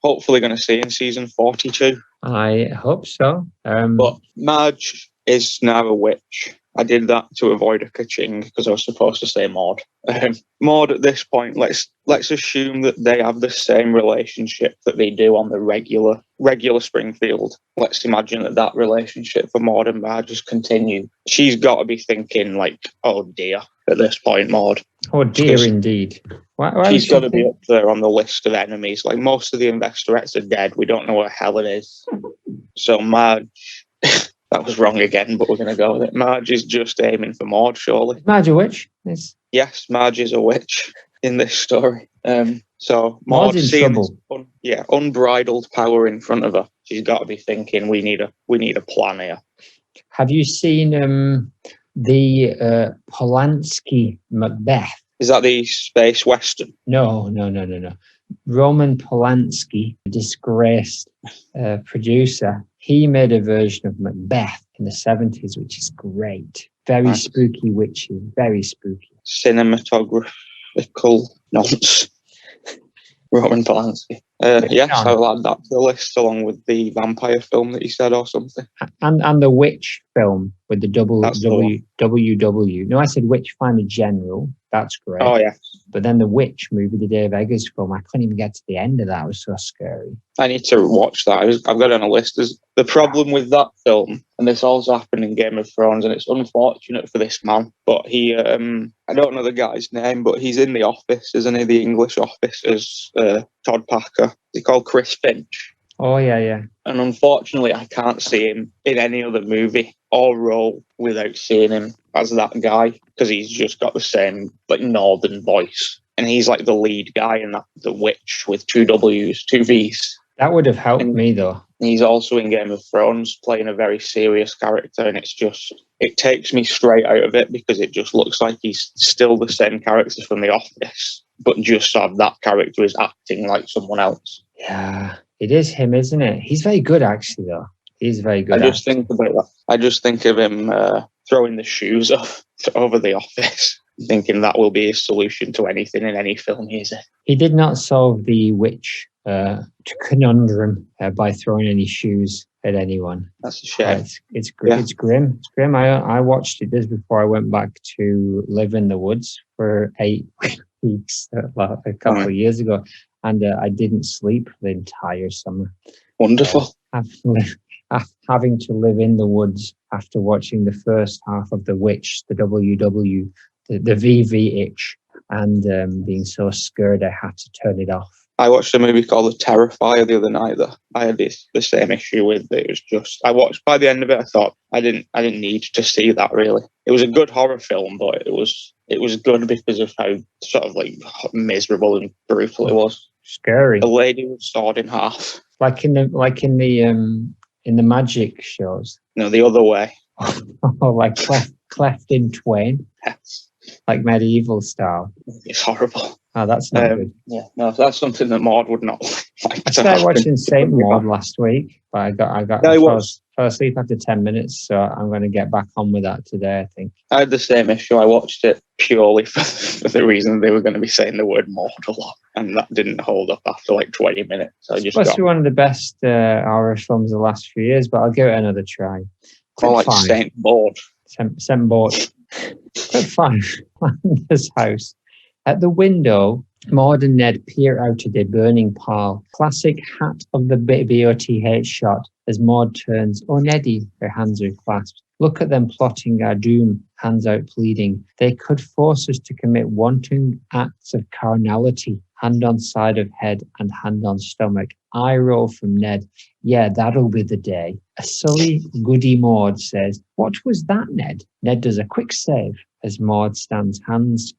[SPEAKER 2] hopefully going to see in season 42.
[SPEAKER 1] I hope so.
[SPEAKER 2] But Marge is now a witch. I did that to avoid a ka-ching because I was supposed to say Maude. Maude, at this point, let's assume that they have the same relationship that they do on the regular Springfield. Let's imagine that relationship for Maude and Marge just continue. She's got to be thinking like, oh dear, at this point, Maude.
[SPEAKER 1] Oh dear, indeed. Why
[SPEAKER 2] She's got to be up there on the list of enemies. Like, most of the Investorettes are dead. We don't know what hell it is. So Marge... That was wrong again, but we're going to go with it. Marge is just aiming for Maude, surely.
[SPEAKER 1] Is Marge a witch?
[SPEAKER 2] Yes, Marge is a witch in this story. So
[SPEAKER 1] Maude's
[SPEAKER 2] Maude,
[SPEAKER 1] in
[SPEAKER 2] seeing
[SPEAKER 1] trouble.
[SPEAKER 2] this unbridled power in front of her, she's got to be thinking, we need a plan here.
[SPEAKER 1] Have you seen the Polanski Macbeth?
[SPEAKER 2] Is that the space western?
[SPEAKER 1] No. Roman Polanski, disgraced producer, he made a version of Macbeth in the 70s, which is great. Very spooky witchy, very spooky.
[SPEAKER 2] Cinematographical nonsense. Roman Polanski. Yes, I'll add that to the list along with the vampire film that you said or something.
[SPEAKER 1] And the witch film with the WW. No, I said Witch Finder General. That's great.
[SPEAKER 2] Oh, yeah.
[SPEAKER 1] But then the Witch movie, the Dave Eggers film, I couldn't even get to the end of that. It was so scary.
[SPEAKER 2] I need to watch that. I've got it on a list. The problem with that film, and this also happened in Game of Thrones, and it's unfortunate for this man, but he, I don't know the guy's name, but he's in The Office, isn't he? The English Office as Todd Parker. Is he called Chris Finch?
[SPEAKER 1] Oh, yeah.
[SPEAKER 2] And unfortunately, I can't see him in any other movie or role without seeing him as that guy, because he's just got the same like northern voice. And he's like the lead guy in that, the witch with 2 W's, 2 V's.
[SPEAKER 1] That would have helped me, though.
[SPEAKER 2] He's also in Game of Thrones playing a very serious character, and it takes me straight out of it because it just looks like he's still the same character from The Office, but just sort of that character is acting like someone else.
[SPEAKER 1] Yeah, it is him, isn't it? He's very good, actually, though. He's very good.
[SPEAKER 2] I just think about that. I just think of him throwing the shoes off over The Office, thinking that will be his solution to anything in any film he's in.
[SPEAKER 1] He did not solve the witch conundrum by throwing any shoes at anyone.
[SPEAKER 2] That's a shame.
[SPEAKER 1] It's grim. It's grim. I watched it just before I went back to live in the woods for 8 weeks a couple of years ago, and I didn't sleep the entire summer.
[SPEAKER 2] Wonderful.
[SPEAKER 1] Having to live in the woods after watching the first half of The Witch, the WW, the VV-itch, and being so scared I had to turn it off.
[SPEAKER 2] I watched a movie called The Terrifier the other night that I had the same issue with. It was just, I watched, by the end of it, I thought I didn't need to see that really. It was a good horror film, but it was good because of how sort of like miserable and brutal it was.
[SPEAKER 1] Scary.
[SPEAKER 2] The lady was sawed in half.
[SPEAKER 1] Like in the magic shows.
[SPEAKER 2] No, the other way.
[SPEAKER 1] Oh, like cleft in twain.
[SPEAKER 2] Yes.
[SPEAKER 1] Like medieval style.
[SPEAKER 2] It's horrible.
[SPEAKER 1] Oh, that's not good.
[SPEAKER 2] Yeah, no, that's something that Maude would not like.
[SPEAKER 1] I started watching Saint Maud last week, but I fell asleep after 10 minutes, so I'm going to get back on with that today, I think.
[SPEAKER 2] I had the same issue. I watched it purely for the reason they were going to be saying the word Maude a lot, and that didn't hold up after like 20 minutes. So
[SPEAKER 1] it's supposed to be one of the best horror films of the last few years, but I'll give it another try.
[SPEAKER 2] Or like Saint Maud.
[SPEAKER 1] Saint Maud. Quite fun. This house. At the window, Maude and Ned peer out at a burning pile. Classic hat of the BOTH shot as Maude turns. Oh, Neddy, her hands are clasped. Look at them plotting our doom, hands out pleading. They could force us to commit wanton acts of carnality, hand on side of head and hand on stomach. Eye roll from Ned. Yeah, that'll be the day. A sully goody Maude says, what was that, Ned? Ned does a quick save as Maude stands, hands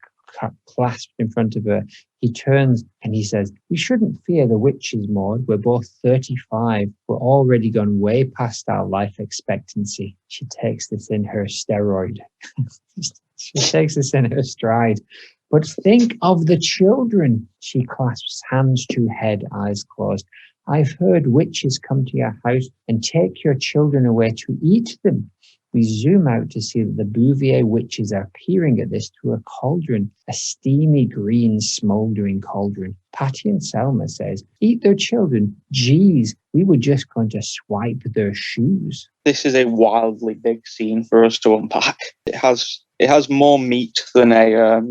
[SPEAKER 1] clasped in front of her. He turns and he says, we shouldn't fear the witches, Maude. We're both 35. We're already gone way past our life expectancy. She takes this in her steroid. She takes this in her stride. But think of the children. She clasps hands to head, eyes closed. I've heard witches come to your house and take your children away to eat them. We zoom out to see that the Bouvier witches are peering at this through a cauldron, a steamy green smouldering cauldron. Patty and Selma says, eat their children. Geez, we were just going to swipe their shoes.
[SPEAKER 2] This is a wildly big scene for us to unpack. It has more meat than a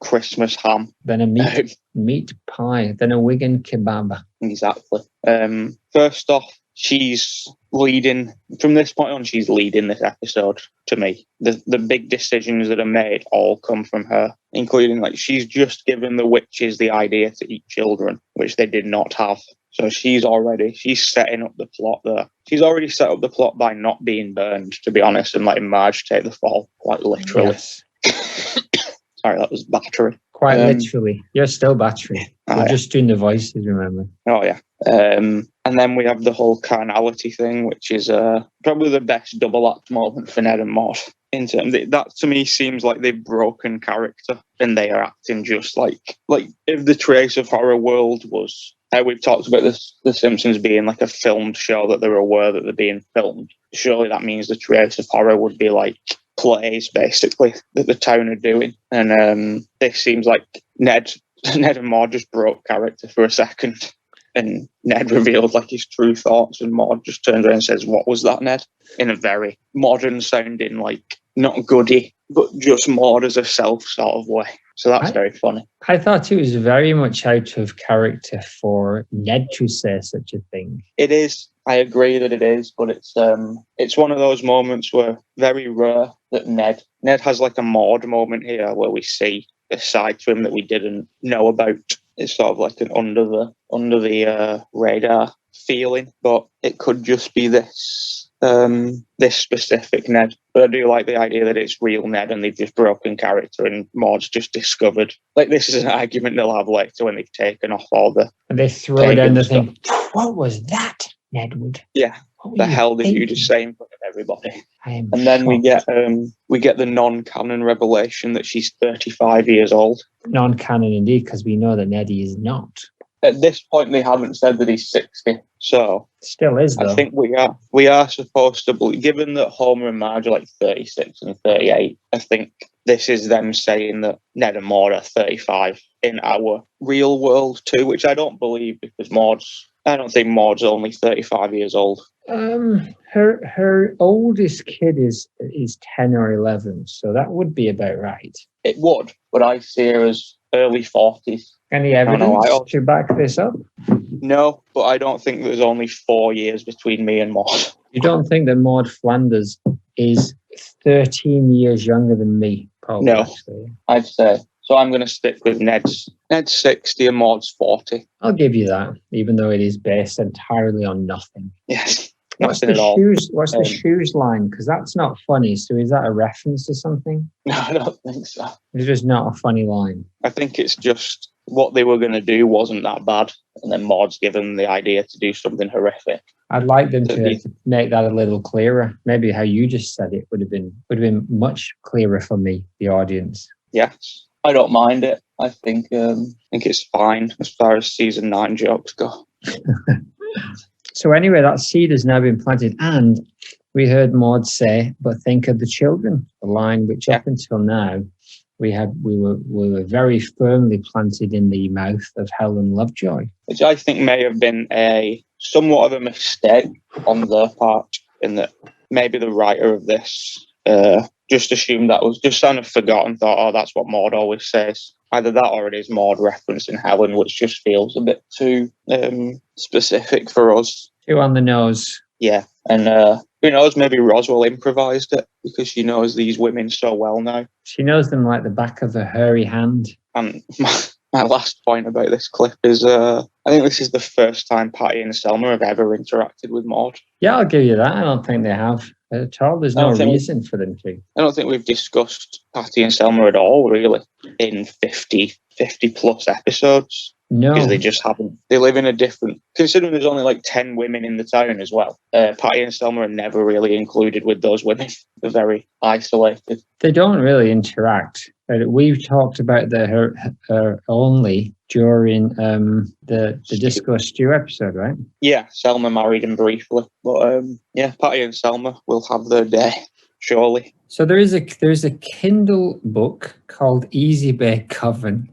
[SPEAKER 2] Christmas ham.
[SPEAKER 1] Than a meat pie, than a Wigan kebab.
[SPEAKER 2] Exactly. First off, she's leading, from this point on, she's leading this episode to me. The big decisions that are made all come from her, including she's just given the witches the idea to eat children, which they did not have. So she's setting up the plot there. She's already set up the plot by not being burned, to be honest, and letting Marge take the fall, quite literally.
[SPEAKER 1] Yes.
[SPEAKER 2] Sorry, that was battery.
[SPEAKER 1] Quite literally. You're still battery. We're just doing the voices, remember?
[SPEAKER 2] Oh, yeah. And then we have the whole carnality thing, which is probably the best double act moment for Ned and Maude. In terms that to me seems like they've broken character and they are acting just like if the Trace of Horror world was how we've talked about this, The Simpsons being like a filmed show that they're aware that they're being filmed. Surely that means the Trace of Horror would be like plays basically that the town are doing. And this seems like Ned and Maude just broke character for a second. And Ned revealed his true thoughts, and Maude just turns around and says, "What was that, Ned?" In a very modern sounding, not goody, but just Maude as a self sort of way. So that's very funny.
[SPEAKER 1] I thought it was very much out of character for Ned to say such a thing.
[SPEAKER 2] It is. I agree that it is, but it's one of those moments where very rare that Ned has a Maude moment here where we see a side to him that we didn't know about. It's sort of an under the radar feeling, but it could just be this specific Ned. But I do like the idea that it's real Ned and they've just broken character and Maude's just discovered. This is an argument they'll have later when they've taken off all the...
[SPEAKER 1] And they throw down the thing, what was that, Nedwood?
[SPEAKER 2] Yeah. The hell did you just say in front of everybody?
[SPEAKER 1] And
[SPEAKER 2] then we get the non-canon revelation that she's 35 years old.
[SPEAKER 1] Non-canon indeed, because we know that Neddy is not.
[SPEAKER 2] At this point, they haven't said that he's 60. So
[SPEAKER 1] still is, though.
[SPEAKER 2] I think we are supposed to believe, given that Homer and Marge are 36 and 38, I think this is them saying that Ned and Maude are 35 in our real world too, which I don't believe because I don't think Maude's only 35 years old.
[SPEAKER 1] Her oldest kid is 10 or 11, so that would be about right.
[SPEAKER 2] It would, but I see her as early 40s.
[SPEAKER 1] Any evidence to back this up?
[SPEAKER 2] No, but I don't think there's only 4 years between me and Maude.
[SPEAKER 1] You don't think that Maude Flanders is 13 years younger than me? Probably,
[SPEAKER 2] no,
[SPEAKER 1] actually.
[SPEAKER 2] I'd say. So I'm going to stick with Ned's 60 and Maude's 40.
[SPEAKER 1] I'll give you that, even though it is based entirely on nothing.
[SPEAKER 2] Yes.
[SPEAKER 1] What's the shoes line? Because that's not funny. So is that a reference to something?
[SPEAKER 2] No, I don't think so.
[SPEAKER 1] It's just not a funny line.
[SPEAKER 2] I think it's just what they were going to do wasn't that bad. And then Maude's given the idea to do something horrific.
[SPEAKER 1] I'd like them to make that a little clearer. Maybe how you just said it would have been much clearer for me, the audience.
[SPEAKER 2] Yes. I don't mind it. I think it's fine as far as season 9 jokes go.
[SPEAKER 1] So anyway, that seed has now been planted, and we heard Maude say, "But think of the children." The line which up until now we were very firmly planted in the mouth of Helen Lovejoy,
[SPEAKER 2] which I think may have been a somewhat of a mistake on their part, in that maybe the writer of this just assumed that was just kind of forgotten, thought, oh, that's what Maude always says. Either that or it is Maude referencing Helen, which just feels a bit too specific for us.
[SPEAKER 1] Too on the nose.
[SPEAKER 2] Yeah, and who knows, maybe Roswell improvised it because she knows these women so well now.
[SPEAKER 1] She knows them like the back of a hairy hand.
[SPEAKER 2] And my last point about this clip is I think this is the first time Patty and Selma have ever interacted with Maude.
[SPEAKER 1] Yeah, I'll give you that. I don't think they have at all. There's no reason for them to.
[SPEAKER 2] I don't think we've discussed Patty and Selma at all, really, in 50 plus episodes.
[SPEAKER 1] No.
[SPEAKER 2] Because they just haven't. They live in a different... Considering there's only 10 women in the town as well, Patty and Selma are never really included with those women. They're very isolated.
[SPEAKER 1] They don't really interact. We've talked about her only during the Disco Stew episode, right?
[SPEAKER 2] Yeah, Selma married him briefly. But Patty and Selma will have their day. surely.
[SPEAKER 1] So there's a Kindle book called Easy Bake Coven.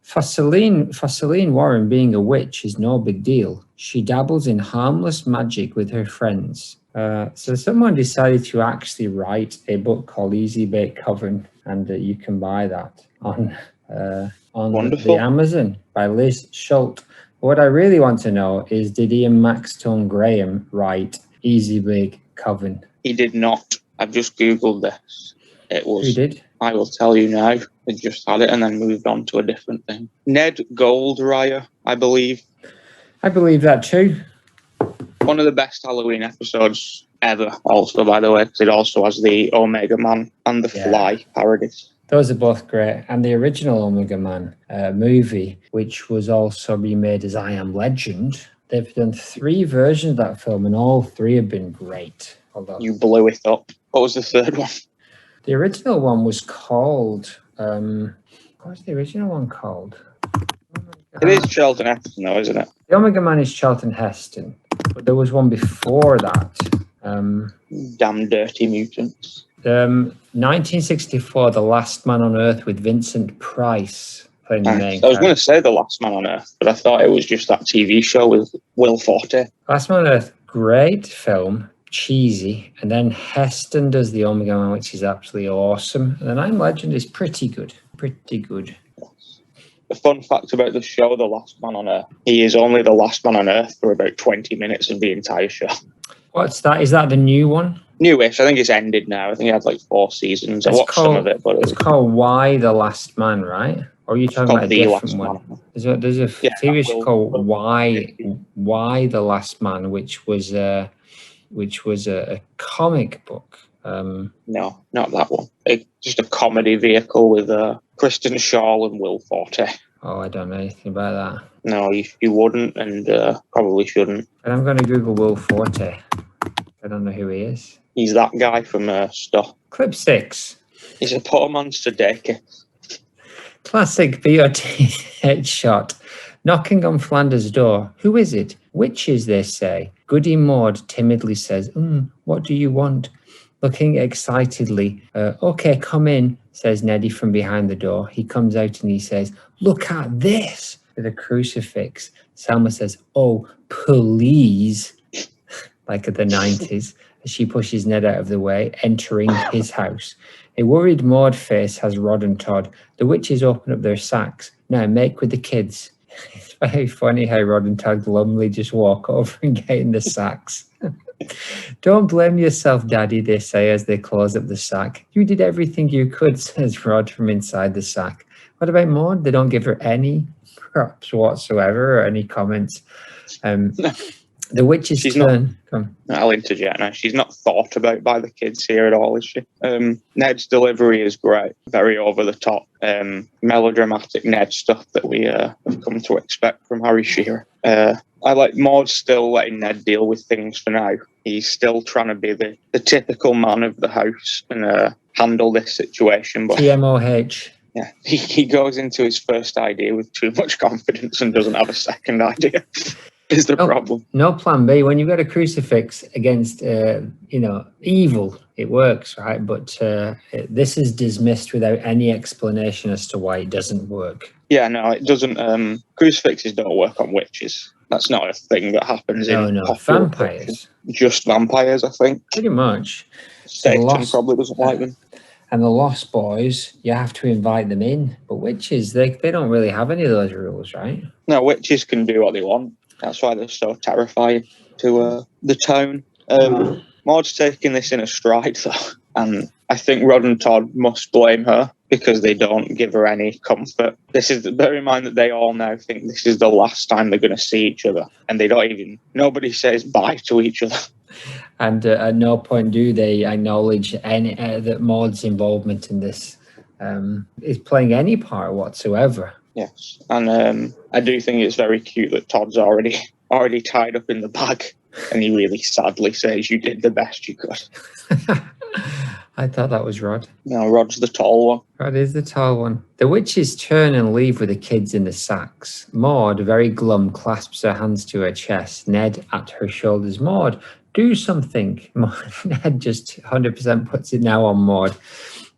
[SPEAKER 1] For Celine Warren, being a witch is no big deal. She dabbles in harmless magic with her friends. So someone decided to actually write a book called Easy Bake Coven, and you can buy that on
[SPEAKER 2] Wonderful.
[SPEAKER 1] the Amazon by Liz Schult. What I really want to know is, did Ian Maxtone Graham write Easy Bake Coven?
[SPEAKER 2] He did not. I've just Googled this. It was.
[SPEAKER 1] Who did?
[SPEAKER 2] I will tell you now. We just had it and then moved on to a different thing. Ned Goldreyer, I believe.
[SPEAKER 1] I believe that too.
[SPEAKER 2] One of the best Halloween episodes ever, also, by the way, because it also has the Omega Man and the Fly parodies.
[SPEAKER 1] Those are both great. And the original Omega Man movie, which was also remade as I Am Legend, they've done 3 versions of that film, and all 3 have been great. Although
[SPEAKER 2] You blew it up. What was the third one?
[SPEAKER 1] the original one was called... what was the original one called?
[SPEAKER 2] It is Charlton Heston, though, isn't it?
[SPEAKER 1] The Omega Man is Charlton Heston, but there was one before that.
[SPEAKER 2] Damn dirty mutants.
[SPEAKER 1] 1964, The Last Man on Earth with Vincent Price playing the main
[SPEAKER 2] I was going
[SPEAKER 1] character.
[SPEAKER 2] to say The Last Man on Earth, but I thought it was just that TV show with Will Forte.
[SPEAKER 1] Last Man on Earth, great film, cheesy, and then Heston does the Omega Man, which is absolutely awesome. And then I'm Legend is pretty good.
[SPEAKER 2] The fun fact about the show, The Last Man on Earth, he is only the last man on Earth for about 20 minutes of the entire show.
[SPEAKER 1] What's that? Is that the new one?
[SPEAKER 2] Newish. I think it's ended now. I think it had like 4 seasons. I watched some of it, but
[SPEAKER 1] it's called Why the Last Man, right? Or are you talking about a different one? There's a TV show called Why the Last Man, which was a comic book.
[SPEAKER 2] No, not that one. Just a comedy vehicle with Kristen Shaw and Will Forte.
[SPEAKER 1] Oh, I don't know anything about that.
[SPEAKER 2] No, you wouldn't, and probably shouldn't.
[SPEAKER 1] And I'm going to Google Will Forte. I don't know who he is.
[SPEAKER 2] He's that guy from Stuff.
[SPEAKER 1] Clip 6.
[SPEAKER 2] He's a poor man's Sudeikis.
[SPEAKER 1] Classic BOT headshot. Knocking on Flanders' door. Who is it? Witches, they say. Goody Maude timidly says, what do you want? Looking excitedly. Okay, come in, says Neddy from behind the door. He comes out and he says, look at this, with a crucifix. Selma says, oh, please, like at the 90s, as she pushes Ned out of the way, entering his house. A worried Maude face has Rod and Todd. The witches open up their sacks. Now make with the kids. It's very funny how Rod and Todd glumly just walk over and get in the sacks. Don't blame yourself, Daddy, they say as they close up the sack. You did everything you could, says Rod from inside the sack. What about Maude? They don't give her any props whatsoever or any comments. The witch's turn.
[SPEAKER 2] I'll interject now. She's not thought about by the kids here at all, is she? Ned's delivery is great. Very over the top. Melodramatic Ned stuff that we have come to expect from Harry Shearer. I like Maude's still letting Ned deal with things for now. He's still trying to be the typical man of the house and handle this situation. But
[SPEAKER 1] TMOH.
[SPEAKER 2] Yeah, he goes into his first idea with too much confidence and doesn't have a second idea. Is the problem.
[SPEAKER 1] No plan B. When you've got a crucifix against, evil, it works, right? But this is dismissed without any explanation as to why it doesn't work.
[SPEAKER 2] Yeah, no, it doesn't. Crucifixes don't work on witches. That's not a thing that happens in
[SPEAKER 1] vampires.
[SPEAKER 2] Fiction. Just vampires, I think.
[SPEAKER 1] Pretty much.
[SPEAKER 2] Satan probably doesn't like them.
[SPEAKER 1] And the Lost Boys, you have to invite them in. But witches, they don't really have any of those rules, right?
[SPEAKER 2] No, witches can do what they want. That's why they're so terrifying to the town. Maude's taking this in a stride, though. And I think Rod and Todd must blame her because they don't give her any comfort. Bear in mind that they all now think this is the last time they're going to see each other. And nobody says bye to each other.
[SPEAKER 1] And at no point do they acknowledge that Maude's involvement in this is playing any part whatsoever.
[SPEAKER 2] Yes, and I do think it's very cute that Todd's already tied up in the bag, and he really sadly says, "You did the best you could."
[SPEAKER 1] I thought that was Rod.
[SPEAKER 2] No, Rod's the tall one.
[SPEAKER 1] Rod is the tall one. The witches turn and leave with the kids in the sacks. Maude, very glum, clasps her hands to her chest. Ned at her shoulders. Maude, Do something. Ned just 100% puts it now on Maude.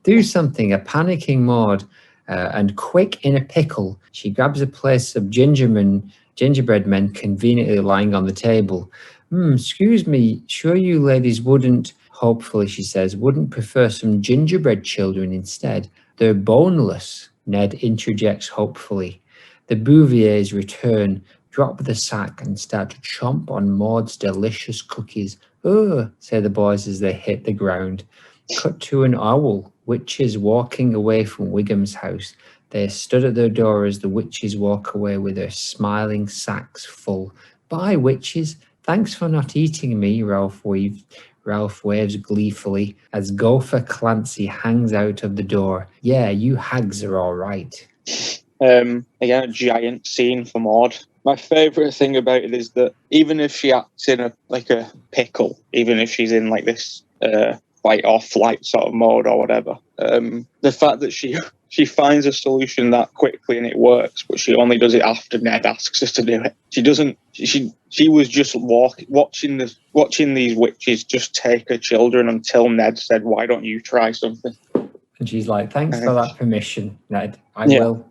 [SPEAKER 1] Do something. A panicking Maude, and quick in a pickle, she grabs a place of gingerbread men conveniently lying on the table. Excuse me, sure you ladies wouldn't, hopefully she says, wouldn't prefer some gingerbread children instead? They're boneless, Ned interjects hopefully. The Bouviers return, drop the sack and start to chomp on Maude's delicious cookies. Ugh, say the boys as they hit the ground. Cut to an owl, witches walking away from Wigham's house. They stood at their door as the witches walk away with their smiling sacks full. Bye, witches. Thanks for not eating me, Ralph waves gleefully as Gopher Clancy hangs out of the door. Yeah, you hags are all right.
[SPEAKER 2] Again, a giant scene for Maude. My favourite thing about it is that even if she acts in a pickle, even if she's in like this fight or flight sort of mode or whatever, the fact that she finds a solution that quickly and it works, but she only does it after Ned asks her to do it. She doesn't. She was just watching these witches just take her children until Ned said, "Why don't you try something?"
[SPEAKER 1] And she's like, "Thanks for that permission, Ned. I will.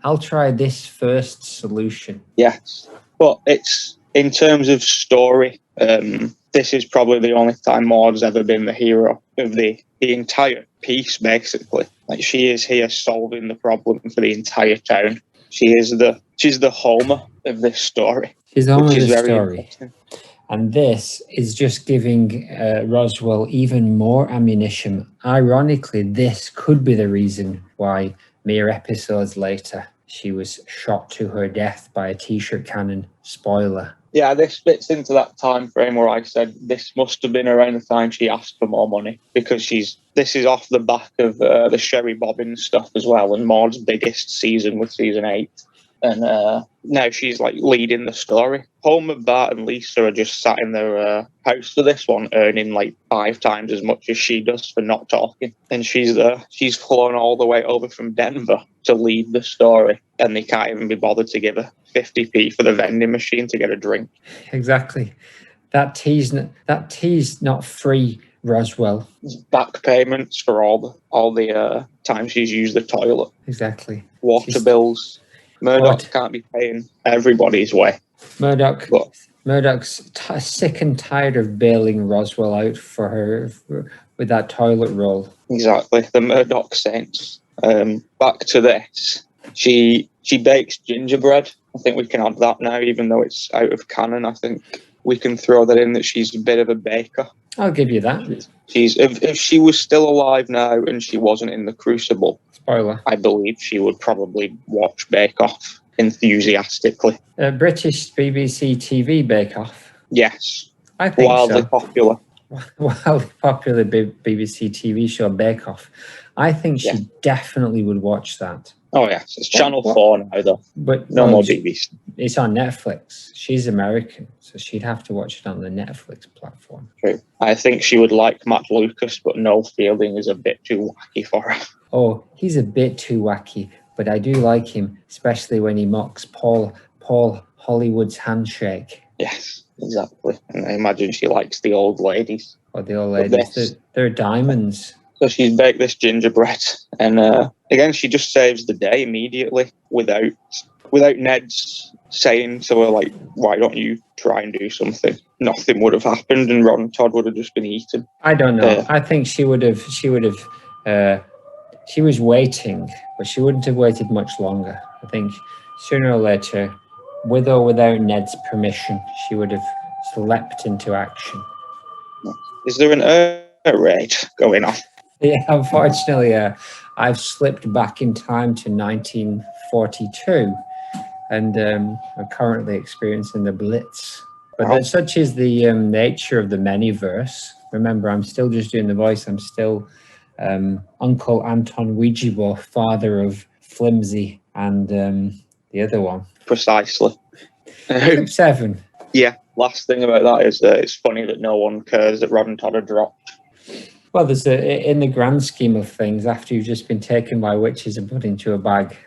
[SPEAKER 1] I'll try this first solution."
[SPEAKER 2] Yes, but it's in terms of story. This is probably the only time Maude's ever been the hero of the entire piece, basically. Like, she is here solving the problem for the entire town. She's the Homer of this story.
[SPEAKER 1] She's the Homer of this story. And this is just giving Roswell even more ammunition. Ironically, this could be the reason why mere episodes later she was shot to her death by a t-shirt cannon. Spoiler.
[SPEAKER 2] Yeah, this fits into that time frame where I said this must have been around the time she asked for more money, because this is off the back of the Sherry Bobbins stuff as well, and Maude's biggest season was season 8. And now she's like leading the story. Homer, Bart, and Lisa are just sat in their house for this one, earning like 5 times as much as she does for not talking. And she's flown all the way over from Denver to lead the story, and they can't even be bothered to give her 50p for the vending machine to get a drink.
[SPEAKER 1] Exactly. That tea's not free, Roswell.
[SPEAKER 2] Back payments for all the time she's used the toilet.
[SPEAKER 1] Exactly.
[SPEAKER 2] Water bills. Murdoch can't be paying everybody's way.
[SPEAKER 1] Murdoch's sick and tired of bailing Roswell out for her with that toilet roll.
[SPEAKER 2] Exactly, the Murdoch saints. Back to this. She bakes gingerbread. I think we can add that now, even though it's out of canon. I think we can throw that in, that she's a bit of a baker.
[SPEAKER 1] I'll give you that.
[SPEAKER 2] If she was still alive now and she wasn't in the Crucible,
[SPEAKER 1] spoiler,
[SPEAKER 2] I believe she would probably watch Bake Off enthusiastically.
[SPEAKER 1] British BBC TV Bake Off?
[SPEAKER 2] Yes.
[SPEAKER 1] I think
[SPEAKER 2] wildly popular.
[SPEAKER 1] Wildly popular BBC TV show Bake Off. I think she definitely would watch that.
[SPEAKER 2] Oh, yes. It's Channel 4 now, though.
[SPEAKER 1] But
[SPEAKER 2] no more BBC.
[SPEAKER 1] It's on Netflix. She's American, so she'd have to watch it on the Netflix platform.
[SPEAKER 2] True. I think she would like Matt Lucas, but Noel Fielding is a bit too wacky for her.
[SPEAKER 1] Oh, he's a bit too wacky, but I do like him, especially when he mocks Paul Hollywood's handshake.
[SPEAKER 2] Yes, exactly. And I imagine she likes the old ladies.
[SPEAKER 1] Or the old ladies. They're diamonds.
[SPEAKER 2] So she's baked this gingerbread, and again, she just saves the day immediately without Ned's saying to her, like, "Why don't you try and do something?" Nothing would have happened, and Ron and Todd would have just been eaten.
[SPEAKER 1] I don't know. I think she would have. She was waiting, but she wouldn't have waited much longer. I think sooner or later, with or without Ned's permission, she would have leapt into action.
[SPEAKER 2] Is there an air raid going on?
[SPEAKER 1] Yeah, unfortunately, I've slipped back in time to 1942, and I'm currently experiencing the Blitz. But such is the nature of the Manyverse. Remember, I'm still just doing the voice. I'm still Uncle Anton Ouijabo, father of Flimsy, and the other one.
[SPEAKER 2] Precisely.
[SPEAKER 1] 7.
[SPEAKER 2] Yeah, last thing about that is it's funny that no one cares that Rod and Todd are dropped.
[SPEAKER 1] Well, in the grand scheme of things, after you've just been taken by witches and put into a bag,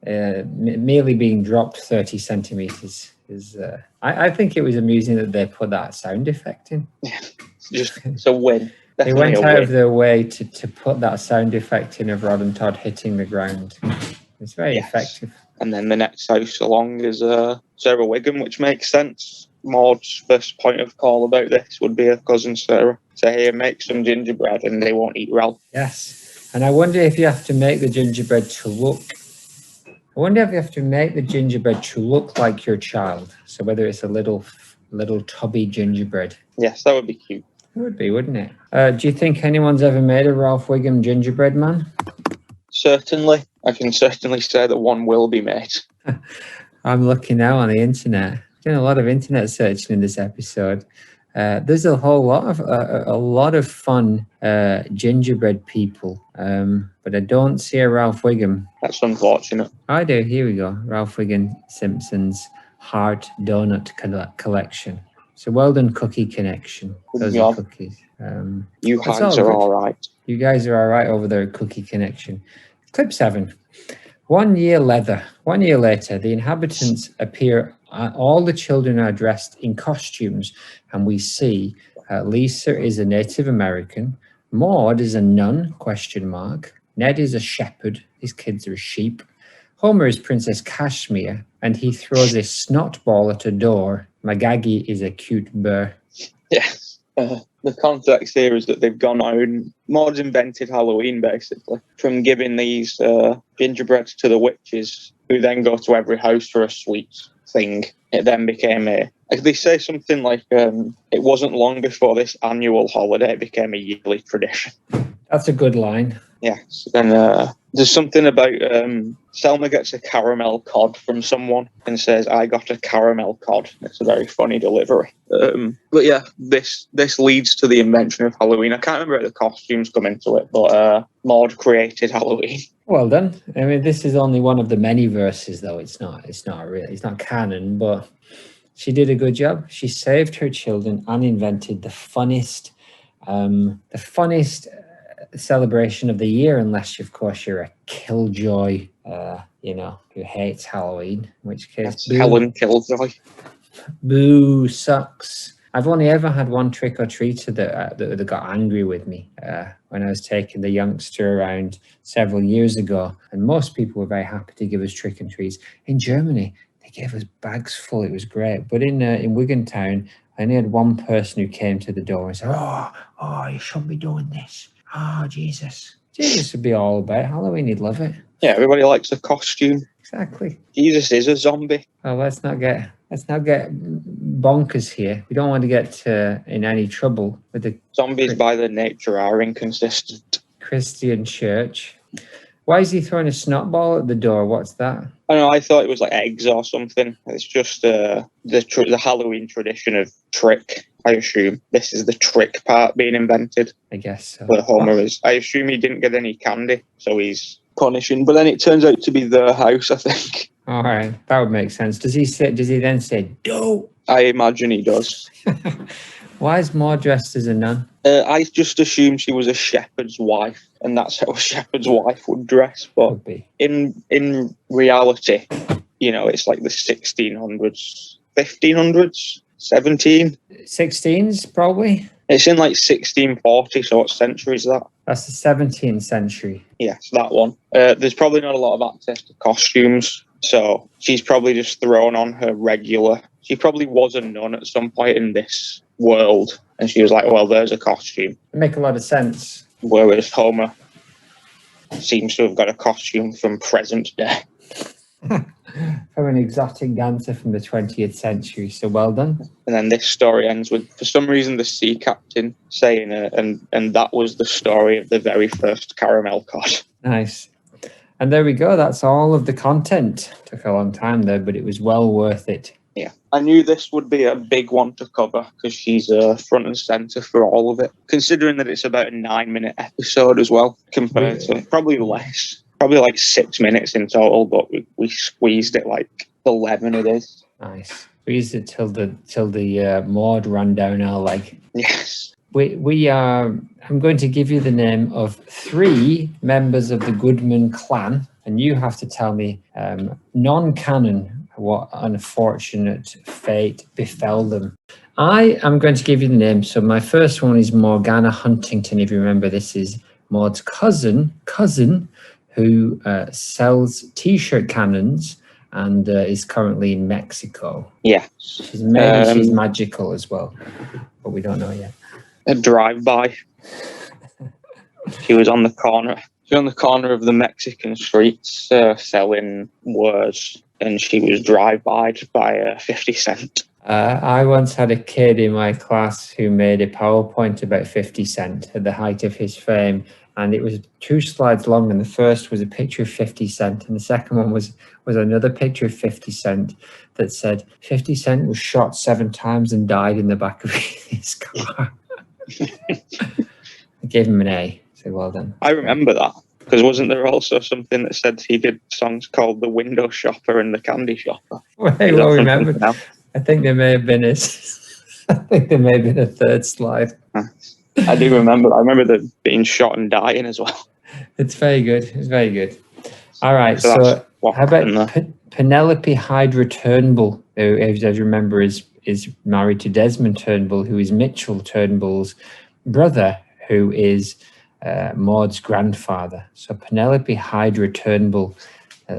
[SPEAKER 1] merely being dropped 30 centimetres Is I think it was amusing that they put that sound effect in.
[SPEAKER 2] Just it's a win.
[SPEAKER 1] They
[SPEAKER 2] Definitely
[SPEAKER 1] went
[SPEAKER 2] a
[SPEAKER 1] out
[SPEAKER 2] win.
[SPEAKER 1] of their way to put that sound effect in of Rod and Todd hitting the ground. It's very
[SPEAKER 2] Yes.
[SPEAKER 1] effective.
[SPEAKER 2] And then the next house along is Sarah Wiggum, which makes sense. Maude's first point of call about this would be her cousin Sarah. Say, here, make some gingerbread, and they won't eat Ralph.
[SPEAKER 1] Yes. And I wonder if you have to make the gingerbread to look. I wonder if you have to make the gingerbread to look like your child. So whether it's a little tubby gingerbread.
[SPEAKER 2] Yes, that would be cute.
[SPEAKER 1] It would be, wouldn't it? Do you think anyone's ever made a Ralph Wiggum gingerbread man?
[SPEAKER 2] Certainly. I can certainly say that one will be made.
[SPEAKER 1] I'm looking now on the internet. Doing a lot of internet searching in this episode. There's a whole lot of fun gingerbread people, but I don't see a Ralph Wiggum.
[SPEAKER 2] That's unfortunate.
[SPEAKER 1] I do. Here we go. Ralph Wiggum Simpson's Heart Donut Collection. So well done, Cookie Connection. Those are cookies.
[SPEAKER 2] You guys are all right.
[SPEAKER 1] You guys are all right over there at Cookie Connection. Clip 7. 1 year later, the inhabitants appear. All the children are dressed in costumes, and we see Lisa is a Native American. Maude is a nun, ? Ned is a shepherd. His kids are sheep. Homer is Princess Cashmere, and he throws a snot ball at a door. Magagi is a cute bear.
[SPEAKER 2] Yes. The context here is that they've gone on. Maude's invented Halloween, basically, from giving these gingerbreads to the witches, who then go to every house for a sweet thing. It then became they say something like, it wasn't long before this annual holiday became a yearly tradition.
[SPEAKER 1] That's a good line.
[SPEAKER 2] Yes. And there's something about Selma gets a caramel cod from someone and says, I got a caramel cod. It's a very funny delivery. But yeah, this leads to the invention of Halloween. I can't remember how the costumes come into it, but Maude created Halloween.
[SPEAKER 1] Well done. I mean, this is only one of the many verses, though. It's not canon, but she did a good job. She saved her children and invented the funnest celebration of the year, unless of course you're a killjoy, who hates Halloween, in which case
[SPEAKER 2] Helen Killjoy.
[SPEAKER 1] Boo sucks. I've only ever had one trick or treater that got angry with me when I was taking the youngster around several years ago, and most people were very happy to give us trick and treats. In Germany, they gave us bags full. It was great, but in Wigan Town, I only had one person who came to the door and said, "Oh, you shouldn't be doing this. Oh, Jesus would be all about Halloween. He'd love it."
[SPEAKER 2] Yeah, everybody likes a costume.
[SPEAKER 1] Exactly.
[SPEAKER 2] Jesus is a zombie.
[SPEAKER 1] Well, let's not get bonkers here. We don't want to get in any trouble with the
[SPEAKER 2] zombies by their nature are inconsistent.
[SPEAKER 1] Christian church. Why is he throwing a snot ball at the door? What's that?
[SPEAKER 2] I know. I thought it was like eggs or something. It's just the Halloween tradition of trick. I assume this is the trick part being invented.
[SPEAKER 1] I guess so.
[SPEAKER 2] Where Homer is. I assume he didn't get any candy, so he's punishing. But then it turns out to be their house, I think.
[SPEAKER 1] All right, that would make sense. Does he then say "do"?
[SPEAKER 2] I imagine he does.
[SPEAKER 1] Why is Maude dressed as a nun?
[SPEAKER 2] I just assumed she was a shepherd's wife, and that's how a shepherd's wife would dress. But in reality, it's like the 1600s, 1500s, 16s
[SPEAKER 1] probably.
[SPEAKER 2] It's in like 1640. So what century is that?
[SPEAKER 1] That's the 17th century.
[SPEAKER 2] Yes, that one. There's probably not a lot of access to costumes, so she's probably just thrown on her regular. She probably was a nun at some point in this world, and she was like, well, there's a costume.
[SPEAKER 1] It make a lot of sense.
[SPEAKER 2] Whereas Homer seems to have got a costume from present day.
[SPEAKER 1] From an exotic dancer from the 20th century, so well done.
[SPEAKER 2] And then this story ends with, for some reason, the sea captain saying it, and that was the story of the very first caramel cod.
[SPEAKER 1] Nice. And there we go. That's all of the content. Took a long time there, but it was well worth it.
[SPEAKER 2] Yeah, I knew this would be a big one to cover because she's front and centre for all of it, considering that it's about a 9-minute episode as well, compared to probably less, probably like 6 minutes in total, but we squeezed it like 11 it is.
[SPEAKER 1] Nice. Squeezed it till the Maude ran down our leg.
[SPEAKER 2] Yes.
[SPEAKER 1] We are. I'm going to give you the name of 3 members of the Goodman clan, and you have to tell me non-canon what unfortunate fate befell them. I am going to give you the name. So my first one is Morgana Huntington. If you remember, this is Maude's cousin, who sells T-shirt cannons and is currently in Mexico.
[SPEAKER 2] Yeah.
[SPEAKER 1] She's magical as well, but we don't know yet.
[SPEAKER 2] A drive-by. She was on the corner. She was on the corner of the Mexican streets selling words, and she was drive-by'd by 50 Cent.
[SPEAKER 1] I once had a kid in my class who made a PowerPoint about 50 Cent at the height of his fame, and it was 2 slides long, and the first was a picture of 50 Cent, and the second one was another picture of 50 Cent that said 50 Cent was shot 7 times and died in the back of his car. I gave him an A, so well done.
[SPEAKER 2] I remember that, because wasn't there also something that said he did songs called The Window Shopper and The Candy Shopper?
[SPEAKER 1] Well remember. I think there may have been a third slide.
[SPEAKER 2] I do remember. I remember them being shot and dying as well.
[SPEAKER 1] It's very good. It's very good. All right. So how about Penelope Hydra Turnbull, who, as you remember, is married to Desmond Turnbull, who is Mitchell Turnbull's brother, who is Maude's grandfather. So Penelope Hydra Turnbull,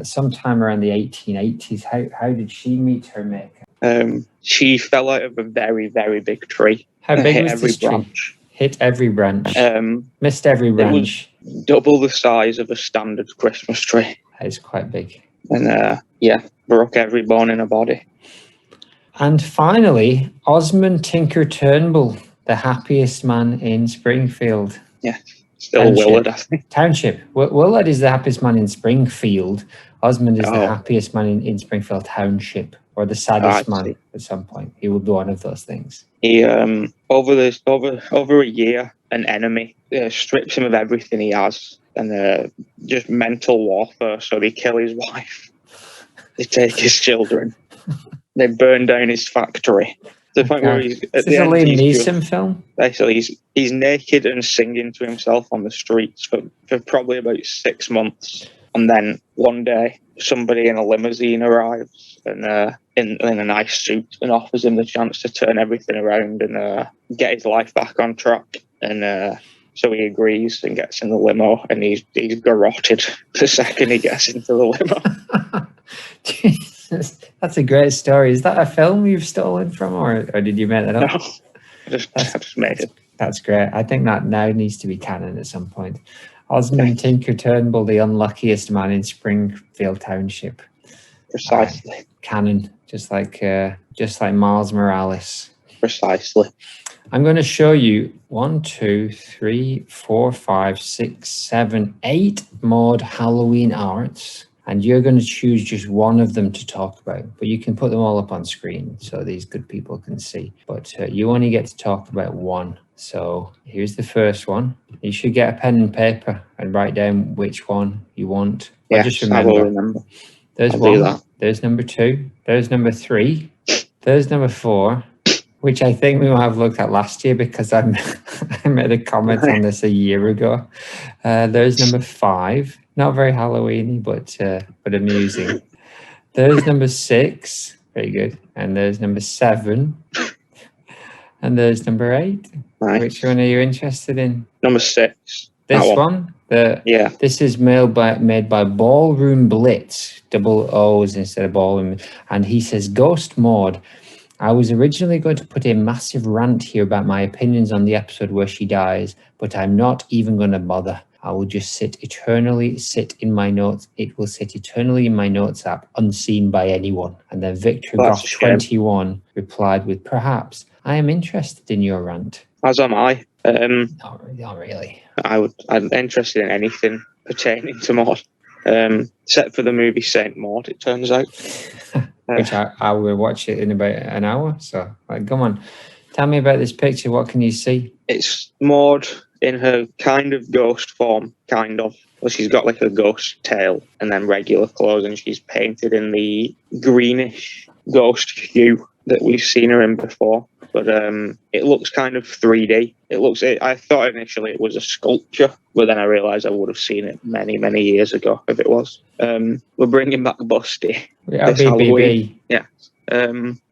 [SPEAKER 1] sometime around the 1880s. How did she meet her maker?
[SPEAKER 2] She fell out of a very, very big tree.
[SPEAKER 1] How big was this tree? Hit every branch. Missed every branch.
[SPEAKER 2] It was double the size of a standard Christmas tree.
[SPEAKER 1] That is quite big.
[SPEAKER 2] And broke every bone in her body.
[SPEAKER 1] And finally, Osmond Tinker Turnbull, the happiest man in Springfield.
[SPEAKER 2] Yeah, still Township. Willard, I think.
[SPEAKER 1] Township. Willard is the happiest man in Springfield. Osmond is the happiest man in Springfield Township, or the saddest man at some point. He will do one of those things.
[SPEAKER 2] He over a year, an enemy strips him of everything he has, and just mental warfare. So they kill his wife, they take his children, they burn down his factory. The point where he's at the end,
[SPEAKER 1] Liam Neeson film.
[SPEAKER 2] Basically, he's naked and singing to himself on the streets for probably about 6 months, and then one day somebody in a limousine arrives and in a nice suit and offers him the chance to turn everything around and get his life back on track. And so he agrees and gets in the limo, and he's garroted the second he gets into the limo.
[SPEAKER 1] Jesus, that's a great story. Is that a film you've stolen from, or did you make that up?
[SPEAKER 2] No, I just made it.
[SPEAKER 1] That's great. I think that now needs to be canon at some point. Osmond Tinker Turnbull, the unluckiest man in Springfield Township.
[SPEAKER 2] Precisely.
[SPEAKER 1] Canon, just like Miles Morales.
[SPEAKER 2] Precisely.
[SPEAKER 1] I'm going to show you 1, 2, 3, 4, 5, 6, 7, 8 Maude Halloween arts. And you're going to choose just one of them to talk about, but you can put them all up on screen so these good people can see. But you only get to talk about one. So here's the first one. You should get a pen and paper and write down which one you want.
[SPEAKER 2] Yes, just remember. I will remember.
[SPEAKER 1] There's one. There's number 2. There's number 3. There's number 4, which I think we might have looked at last year because I made a comment on this a year ago. There's number 5. Not very Halloween-y, but amusing. There's number 6. Very good. And there's number 7. And there's number 8. Nice. Which one are you interested in?
[SPEAKER 2] Number 6.
[SPEAKER 1] This one? This is made by Ballroom Blitz, double O's instead of Ballroom. And he says, Ghost Maude, I was originally going to put a massive rant here about my opinions on the episode where she dies, but I'm not even going to bother. I will just sit in my notes. It will sit eternally in my notes app, unseen by anyone. And then Victor Goff 21 replied with, perhaps, I am interested in your rant.
[SPEAKER 2] As am I.
[SPEAKER 1] Not really.
[SPEAKER 2] I'm interested in anything pertaining to Maude, except for the movie Saint Maude, it turns out.
[SPEAKER 1] Which I will watch it in about an hour. So, come on. Tell me about this picture. What can you see?
[SPEAKER 2] It's Maude in her kind of ghost form, kind of. Well, she's got like a ghost tail and then regular clothes, and she's painted in the greenish ghost hue that we've seen her in before. but it looks kind of 3D. I thought initially it was a sculpture, but then I realised I would have seen it many, many years ago if it was. We're bringing back Busty
[SPEAKER 1] Yeah,
[SPEAKER 2] this Halloween.
[SPEAKER 1] BBB.
[SPEAKER 2] Yeah.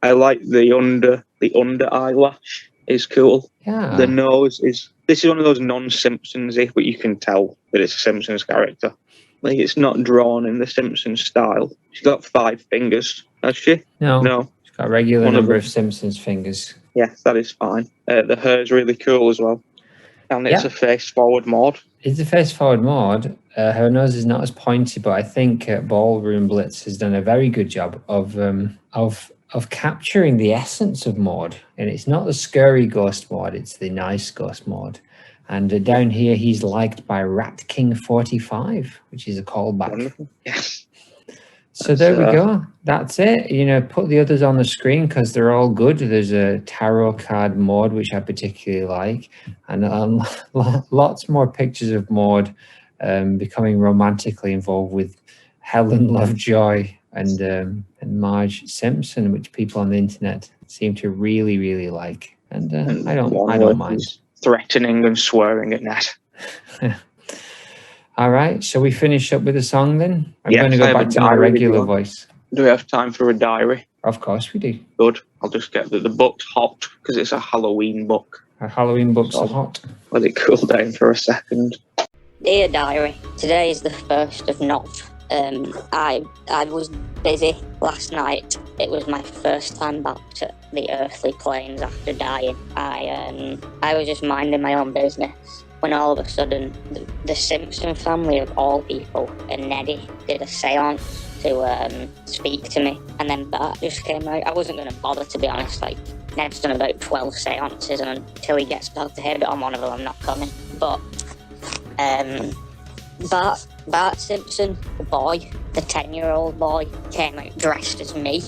[SPEAKER 2] I like the under eyelash is cool.
[SPEAKER 1] Yeah.
[SPEAKER 2] The nose this is one of those non-Simpsons-y, but you can tell that it's a Simpsons character. Like, it's not drawn in the Simpsons style. She's got 5 fingers, has she?
[SPEAKER 1] No. She's got a regular
[SPEAKER 2] One
[SPEAKER 1] number
[SPEAKER 2] of
[SPEAKER 1] of Simpsons fingers.
[SPEAKER 2] Yes, that is fine. The hair's really cool as well. And it's a face-forward Maude.
[SPEAKER 1] It's a face-forward Maude. Her nose is not as pointy, but I think Ballroom Blitz has done a very good job of capturing the essence of Maude. And it's not the scary ghost Maude, it's the nice ghost Maude. And down here, he's liked by Rat King 45, which is a callback.
[SPEAKER 2] Wonderful. Yes.
[SPEAKER 1] So there we go. That's it. You know, put the others on the screen because they're all good. There's a tarot card Maude, which I particularly like. And lots more pictures of Maude becoming romantically involved with Helen Lovejoy and Marge Simpson, which people on the internet seem to really, really like. And I don't mind.
[SPEAKER 2] Threatening and swearing at Nat.
[SPEAKER 1] All right, shall we finish up with a song then? I'm
[SPEAKER 2] Yes,
[SPEAKER 1] going to go back to my regular voice.
[SPEAKER 2] Do we have time for a diary?
[SPEAKER 1] Of course we do.
[SPEAKER 2] Good. I'll just get the book's hot because it's a Halloween book.
[SPEAKER 1] Our Halloween books are hot.
[SPEAKER 2] Let it cool down for a second.
[SPEAKER 3] Dear diary, today is the 1st of Nov. I was busy last night. It was my first time back to the earthly planes after dying. I was just minding my own business when all of a sudden the Simpson family of all people and Neddy did a seance to speak to me, and then that just came out. I wasn't going to bother, to be honest. Like, Ned's done about 12 seances, and until he gets back to Hibbert on one of them, I'm not coming. But Bart Simpson, the boy, the 10-year-old boy, came out dressed as me,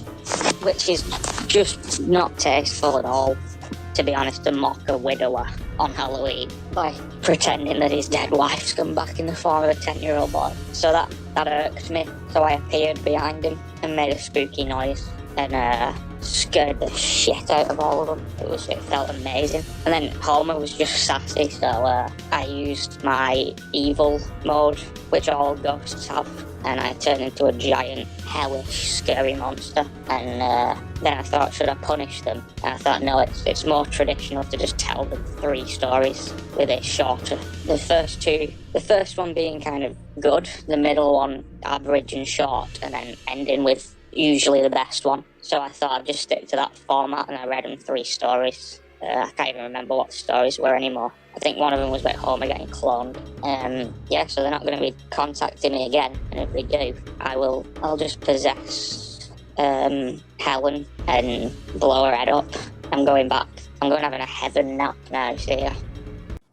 [SPEAKER 3] which is just not tasteful at all, to be honest, to mock a widower on Halloween by pretending that his dead wife's come back in the form of a 10-year-old boy. So that irked me. So I appeared behind him and made a spooky noise and scared the shit out of all of them. It felt amazing. And then Homer was just sassy, so I used my evil mode, which all ghosts have, and I turned into a giant, hellish, scary monster. And then I thought, should I punish them? And I thought, no, it's more traditional to just tell them 3 stories with it shorter. The first one being kind of good, the middle one average and short, and then ending with usually the best one. So I thought I'd just stick to that format, and I read them 3 stories. I can't even remember what the stories were anymore. I think one of them was about Homer getting cloned. So they're not going to be contacting me again, and if they do, I'll just possess Helen and blow her head up. I'm going back. I'm going having a heaven nap now, see ya.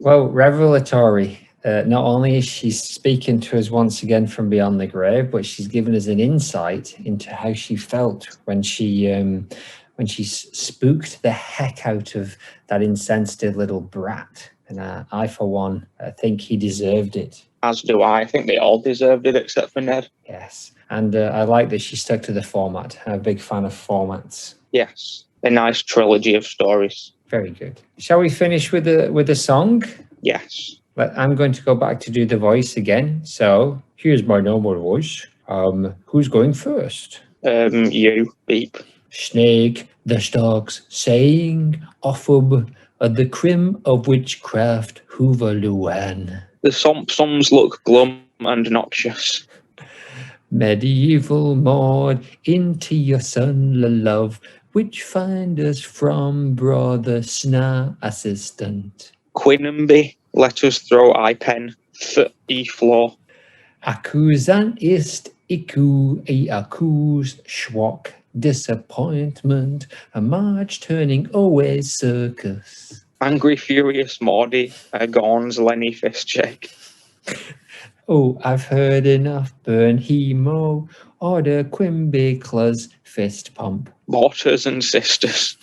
[SPEAKER 1] Well, revelatory. Not only is she speaking to us once again from beyond the grave, but she's given us an insight into how she felt when she spooked the heck out of that insensitive little brat. And I, for one, think he deserved it.
[SPEAKER 2] As do I. I think they all deserved it except for Ned.
[SPEAKER 1] Yes. And I like that she stuck to the format. I'm a big fan of formats.
[SPEAKER 2] Yes. A nice trilogy of stories.
[SPEAKER 1] Very good. Shall we finish with the song?
[SPEAKER 2] Yes.
[SPEAKER 1] But I'm going to go back to do the voice again. So here's my normal voice. Who's going first?
[SPEAKER 2] You, Beep.
[SPEAKER 1] Snake, the stalks, saying, Offub, the crim of witchcraft, Hoover Luan.
[SPEAKER 2] The Sompsons look glum and noxious.
[SPEAKER 1] Medieval Maud, into your son, love, which find us from brother Sna assistant.
[SPEAKER 2] Quinamby, let us throw pen for E-floor.
[SPEAKER 1] Accusant ist iku accuse schwack. Disappointment, a March turning always circus.
[SPEAKER 2] Angry, furious Maude, Gorns, Lenny Fistcheck.
[SPEAKER 1] Oh, I've heard enough, burn hemo, order Quimby Claus fist pump.
[SPEAKER 2] Mortars and sisters.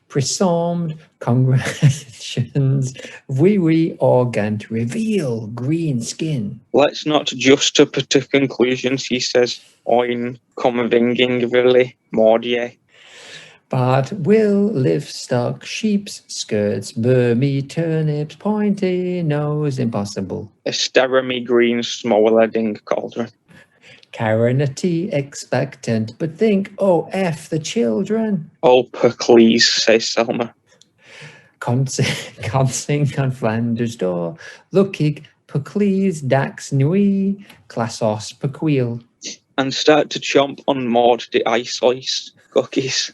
[SPEAKER 1] Presumed, congratulations, wee organt, reveal, green skin.
[SPEAKER 2] Let's not just to conclusions, he says, oin, comvingingville, Maudier.
[SPEAKER 1] But will livestock, sheep's skirts, burmy turnips, pointy nose, impossible.
[SPEAKER 2] A steremy green small-heading cauldron.
[SPEAKER 1] Carinity expectant, but think, oh, F the children.
[SPEAKER 2] Oh, Percles, says Selma.
[SPEAKER 1] Consing on Flanders door, lookig, Percles, dax nui, classos perquil.
[SPEAKER 2] And start to chomp on Maude the ice slice cookies.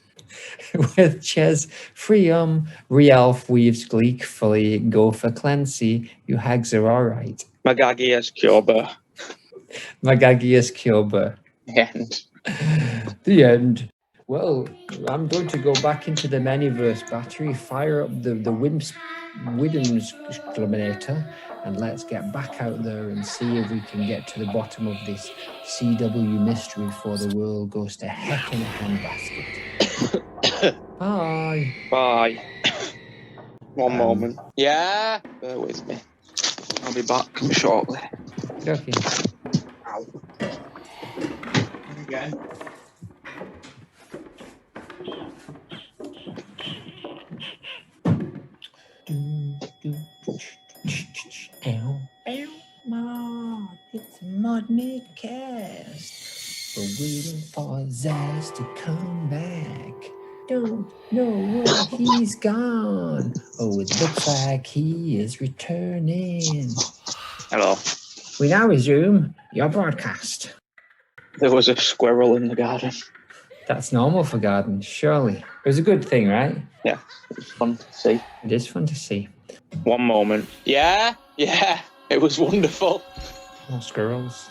[SPEAKER 1] With Ches, Freum, Rialf weaves gleefully, go for Clancy, you hags are all right.
[SPEAKER 2] Magagias Kyoba.
[SPEAKER 1] Magagius Kyoba.
[SPEAKER 2] The end.
[SPEAKER 1] The end. Well, I'm going to go back into the Manyverse battery, fire up the Widms Cluminator, and let's get back out there and see if we can get to the bottom of this CW mystery before the world goes to heck in a handbasket. Bye.
[SPEAKER 2] Bye. One moment. Yeah? Bear with me. I'll be back shortly.
[SPEAKER 1] Okay.
[SPEAKER 2] Ow. Again.
[SPEAKER 1] It's Maude Midcast. We're waiting for Zaz to come back. Don't know where he's gone. Oh, it looks like he is returning.
[SPEAKER 2] Hello.
[SPEAKER 1] We now resume your broadcast.
[SPEAKER 2] There was a squirrel in the garden.
[SPEAKER 1] That's normal for gardens, surely. It was a good thing, right?
[SPEAKER 2] Yeah, it was fun to see.
[SPEAKER 1] It is fun to see.
[SPEAKER 2] One moment. Yeah, it was wonderful.
[SPEAKER 1] More squirrels.